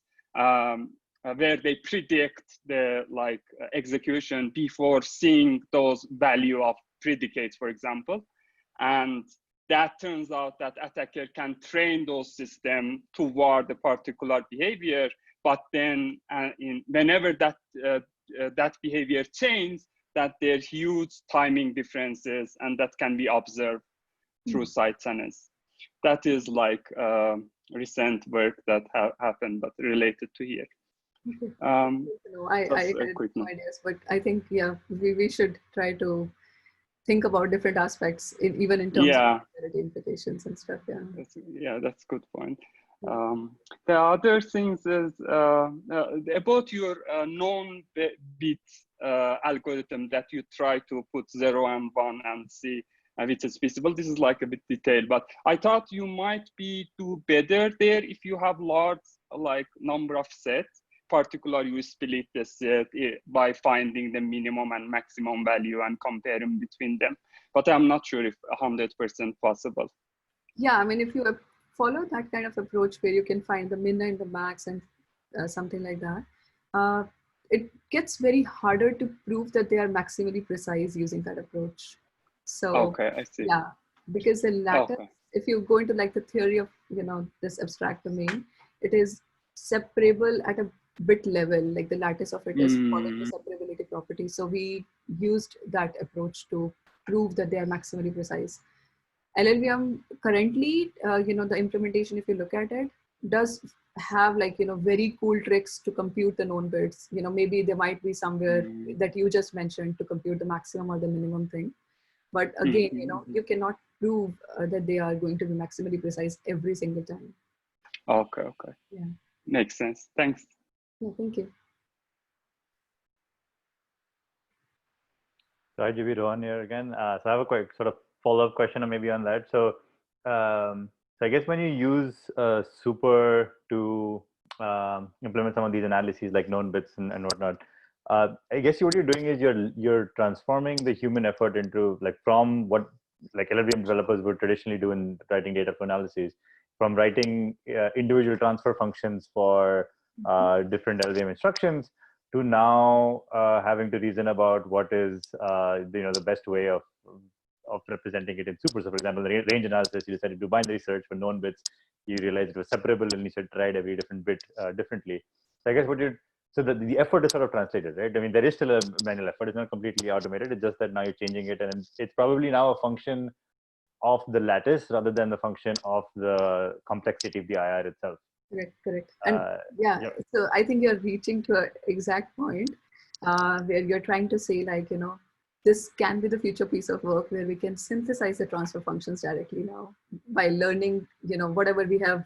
where they predict the like execution before seeing those value of predicates, for example. And that turns out that attacker can train those systems toward a particular behavior, but then whenever that behavior changes, that there's huge timing differences, and that can be observed through side channels. That is like recent work that happened, but related to here. Okay. I had no ideas, but I think, yeah, we should try to think about different aspects, even in terms of security implications and stuff. Yeah, that's a good point. The other things is about your non-bit algorithm that you try to put 0 and 1 and see which is feasible. This is like a bit detailed, but I thought you might do better there if you have large like number of sets. Particularly, you split the set by finding the minimum and maximum value and comparing between them. But I'm not sure if 100% possible. Yeah, I mean, if you follow that kind of approach where you can find the min and the max and something like that, it gets very harder to prove that they are maximally precise using that approach. So, okay, I see. Yeah, because the lattice, if you go into like the theory of, this abstract domain, it is separable at a bit level, like the lattice of it is following the separability property. So we used that approach to prove that they are maximally precise. LLVM currently, the implementation, if you look at it, does have like, very cool tricks to compute the known bits. Maybe there might be somewhere that you just mentioned to compute the maximum or the minimum thing. But again, you cannot prove that they are going to be maximally precise every single time. Okay. Yeah. Makes sense. Thanks. Yeah, thank you. Sorry, Jubi, Rohan here again. So I have a quick sort of follow-up question or maybe on that. So, so I guess when you use super to implement some of these analyses like known bits and whatnot, I guess what you're doing is you're transforming the human effort into like from what like LLVM developers would traditionally do in writing data flow analyses, from writing individual transfer functions for different LLVM instructions to now having to reason about what is the best way of representing it in super. So for example, the range analysis, you decided to do binary search for known bits. You realized it was separable, and you said write every different bit differently. So I guess so the effort is sort of translated, right? I mean, there is still a manual effort. It's not completely automated. It's just that now you're changing it, and it's probably now a function of the lattice rather than the function of the complexity of the IR itself. Correct. And so I think you're reaching to an exact point where you're trying to say like, this can be the future piece of work where we can synthesize the transfer functions directly now by learning, whatever we have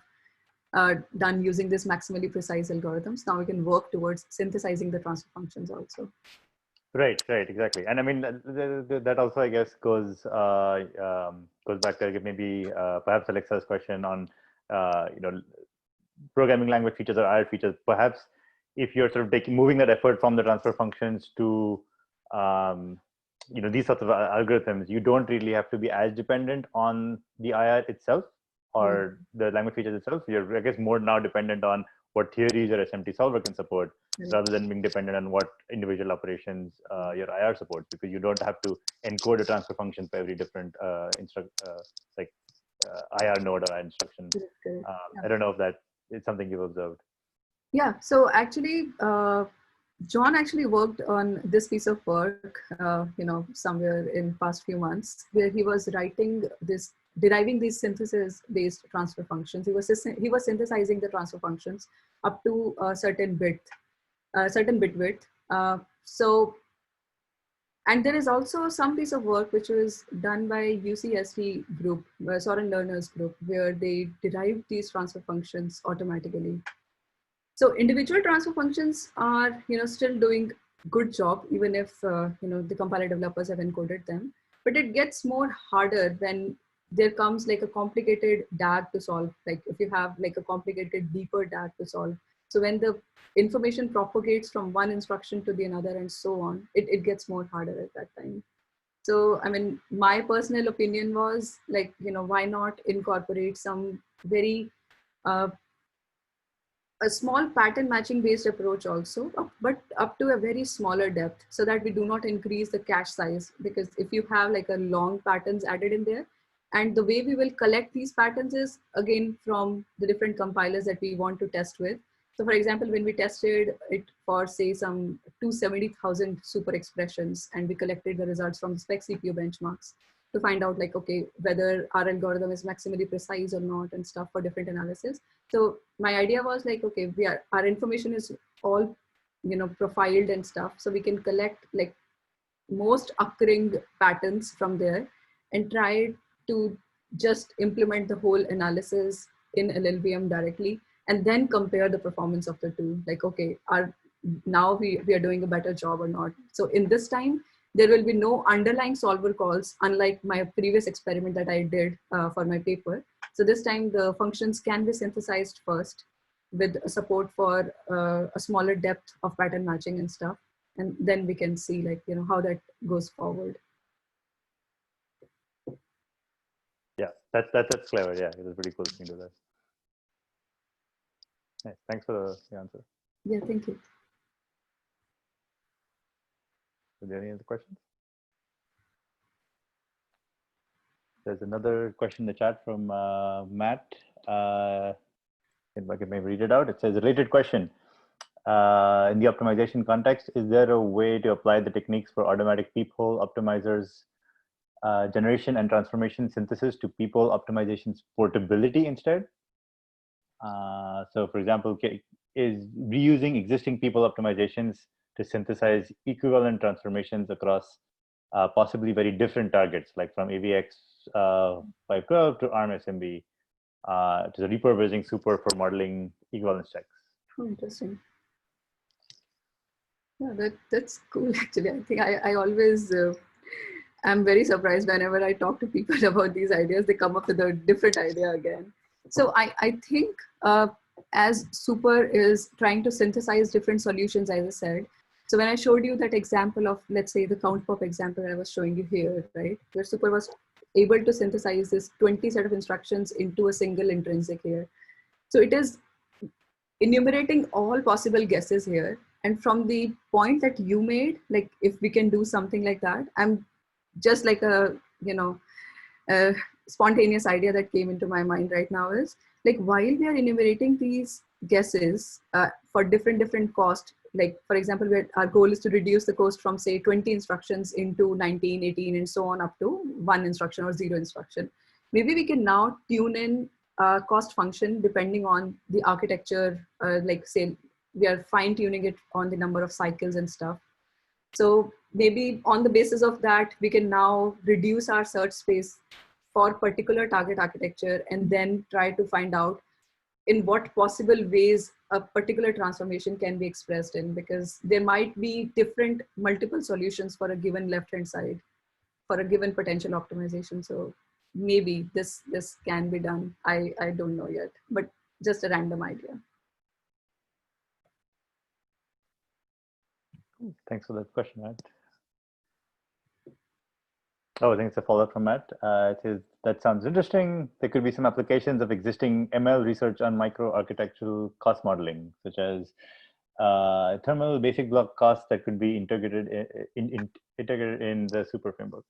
done using this maximally precise algorithms. Now we can work towards synthesizing the transfer functions also. Right, exactly. And I mean, that also, I guess, goes back to maybe perhaps Alexa's question on, programming language features or IR features. Perhaps if you're sort of moving that effort from the transfer functions to these sorts of algorithms, you don't really have to be as dependent on the IR itself or the language features itself. You're, I guess, more now dependent on what theories your SMT solver can support, rather than being dependent on what individual operations your IR supports, because you don't have to encode a transfer function for every different IR node or instruction. I don't know if that is something you've observed. Yeah, so actually, John actually worked on this piece of work, somewhere in past few months, where he was deriving these synthesis-based transfer functions. He was synthesizing the transfer functions up to a certain bit width. And there is also some piece of work which was done by UCSD group, Soren Lerner's group, where they derived these transfer functions automatically. So individual transfer functions are, still doing good job, even if, the compiler developers have encoded them. But it gets more harder when there comes like a complicated DAG to solve, like if you have like a complicated deeper DAG to solve. So when the information propagates from one instruction to the another and so on, it gets more harder at that time. So, I mean, my personal opinion was like, why not incorporate some very, a small pattern matching based approach also, but up to a very smaller depth, so that we do not increase the cache size. Because if you have like a long patterns added in there, and the way we will collect these patterns is again from the different compilers that we want to test with. So for example, when we tested it for say some 270,000 super expressions, and we collected the results from the spec CPU benchmarks to find out like, okay, whether our algorithm is maximally precise or not and stuff for different analysis. So my idea was like, okay, our information is all, profiled and stuff. So we can collect like most occurring patterns from there and try to just implement the whole analysis in LLVM directly, and then compare the performance of the two. Like, okay, now we are doing a better job or not. So in this time, there will be no underlying solver calls, unlike my previous experiment that I did for my paper. So this time the functions can be synthesized first with support for a smaller depth of pattern matching and stuff. And then we can see like, how that goes forward. Yeah, that's clever. Yeah, it was pretty cool to do that. Nice. Thanks for the answer. Yeah, thank you. Are there any other questions? There's another question in the chat from Matt. If I can maybe read it out. It says, related question. In the optimization context, is there a way to apply the techniques for automatic peephole optimizers generation and transformation synthesis to peephole optimization's portability instead? So for example, is reusing existing peephole optimizations to synthesize equivalent transformations across possibly very different targets, like from AVX 512 to ARM SMB, to the repurposing super for modeling equivalence checks. Oh, interesting. Yeah, that's cool. Actually, I think I always am very surprised whenever I talk to people about these ideas. They come up with a different idea again. So I think as super is trying to synthesize different solutions, as I said. So when I showed you that example of, let's say, the count pop example I was showing you here, right, where super was able to synthesize this 20 set of instructions into a single intrinsic here. So it is enumerating all possible guesses here. And from the point that you made, like if we can do something like that, I'm just like a, a spontaneous idea that came into my mind right now is like, while we are enumerating these guesses for different cost, like for example, our goal is to reduce the cost from say 20 instructions into 19, 18 and so on up to 1 instruction or 0 instruction. Maybe we can now tune in cost function depending on the architecture, like say we are fine tuning it on the number of cycles and stuff. So maybe on the basis of that, we can now reduce our search space for particular target architecture and then try to find out in what possible ways a particular transformation can be expressed in, because there might be different multiple solutions for a given left-hand side for a given potential optimization. So maybe this can be done. I don't know yet, but just a random idea. Thanks for that question, Matt. Oh, I think it's a follow-up from Matt. It says, that sounds interesting. There could be some applications of existing ML research on microarchitectural cost modeling, such as thermal basic block costs that could be integrated integrated in the super framework.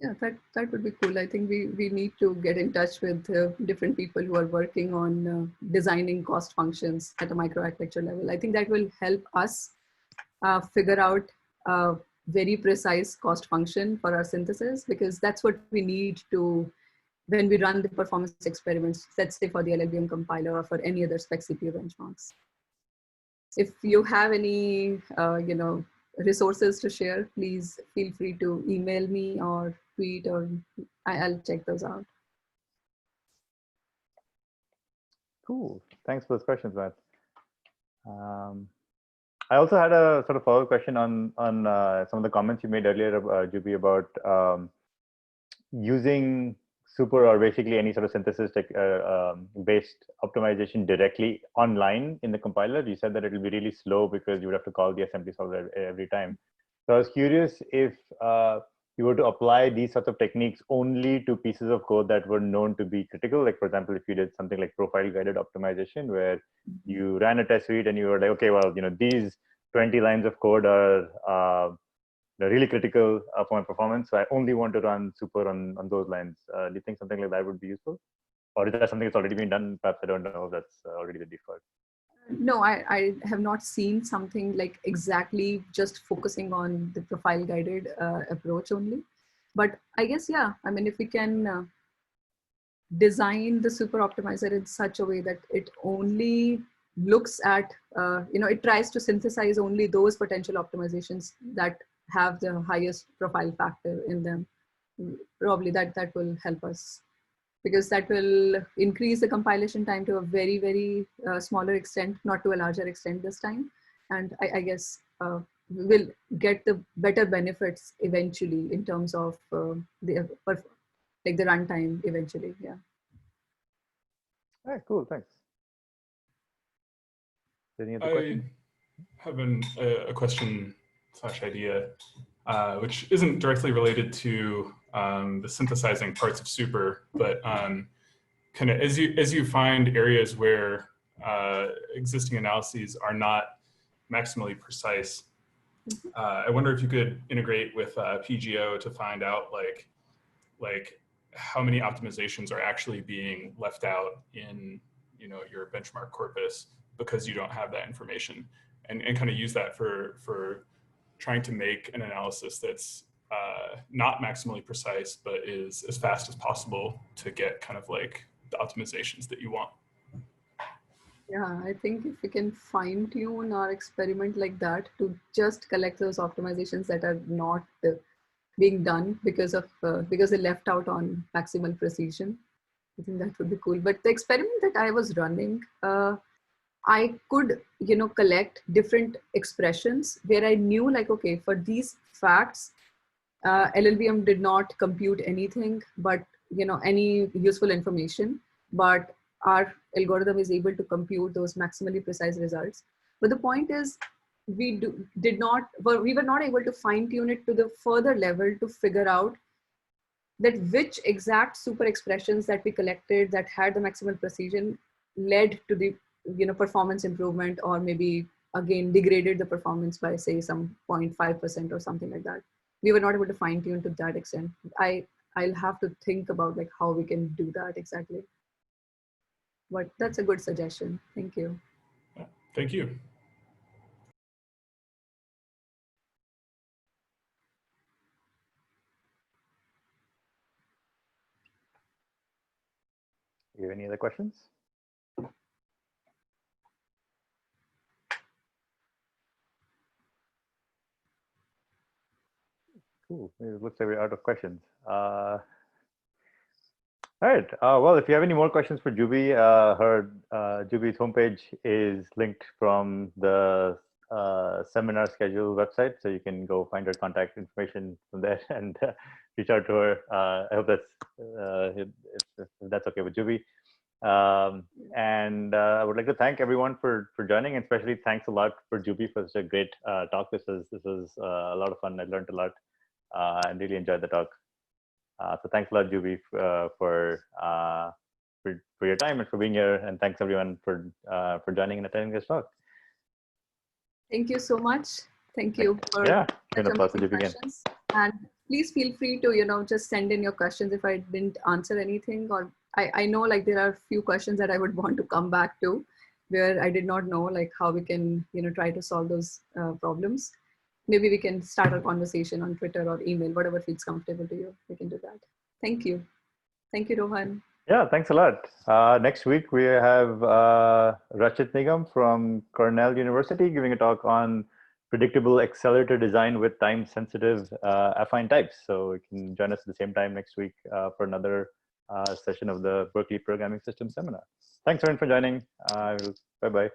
Yeah, that would be cool. I think we need to get in touch with different people who are working on designing cost functions at a microarchitecture level. I think that will help us figure out a very precise cost function for our synthesis, because that's what we need to, when we run the performance experiments, let's say for the LLVM compiler or for any other spec CPU benchmarks. If you have any resources to share, please feel free to email me or tweet, or I'll check those out. Cool. Thanks for those questions, Matt. I also had a sort of follow-up question on some of the comments you made earlier, Jubi, about using super or basically any sort of synthesis based optimization directly online in the compiler. You said that it will be really slow because you would have to call the assembly solver every time. So I was curious if you were to apply these sorts of techniques only to pieces of code that were known to be critical. Like, for example, if you did something like profile guided optimization, where you ran a test suite and you were like, okay, well, these 20 lines of code are really critical for my performance, so I only want to run super on those lines. Do you think something like that would be useful? Or is that something that's already been done? Perhaps I don't know if that's already the default. No, I have not seen something like exactly just focusing on the profile guided approach only. But I guess, yeah, I mean, if we can design the super optimizer in such a way that it only looks at, it tries to synthesize only those potential optimizations that have the highest profile factor in them, probably that will help us, because that will increase the compilation time to a very, very smaller extent, not to a larger extent this time. And I guess we'll get the better benefits eventually in terms of the runtime eventually. Yeah. All right, cool, thanks. Any other I questions? have a question / idea, which isn't directly related to the synthesizing parts of super, but kind of as you find areas where existing analyses are not maximally precise, I wonder if you could integrate with PGO to find out like how many optimizations are actually being left out in your benchmark corpus because you don't have that information, and kind of use that for trying to make an analysis that's not maximally precise, but is as fast as possible to get kind of like the optimizations that you want. Yeah, I think if we can fine tune our experiment like that to just collect those optimizations that are not being done because they left out on maximal precision, I think that would be cool. But the experiment that I was running, I could, collect different expressions where I knew, like, okay, for these facts, LLVM did not compute anything, but, any useful information, but our algorithm is able to compute those maximally precise results. But the point is, we were not able to fine tune it to the further level to figure out that which exact super expressions that we collected that had the maximal precision led to the performance improvement, or maybe again degraded the performance by, say, some 0.5% or something like that. We were not able to fine tune to that extent. I'll have to think about like how we can do that exactly. But that's a good suggestion. Thank you. Thank you. Do you have any other questions? Cool. It looks like we're out of questions. All right. Well, if you have any more questions for Jubi, Jubi's homepage is linked from the seminar schedule website, so you can go find her contact information from there and reach out to her. I hope that's if that's okay with Jubi. I would like to thank everyone for joining, and especially thanks a lot for Jubi for such a great talk. This was a lot of fun. I learned a lot and really enjoyed the talk. So thanks a lot, Jubi, for your time and for being here, and thanks everyone for joining and attending this talk. Thank you so much. Thank you for an applause to Jubi again. And please feel free to just send in your questions if I didn't answer anything, or I know like there are a few questions that I would want to come back to where I did not know like how we can try to solve those problems. Maybe we can start a conversation on Twitter or email, whatever feels comfortable to you. We can do that. Thank you. Thank you, Rohan. Yeah, thanks a lot. Next week, we have Rachit Nigam from Cornell University giving a talk on predictable accelerator design with time-sensitive affine types. So you can join us at the same time next week for another session of the Berkeley Programming Systems Seminar. Thanks, everyone, for joining. Bye-bye.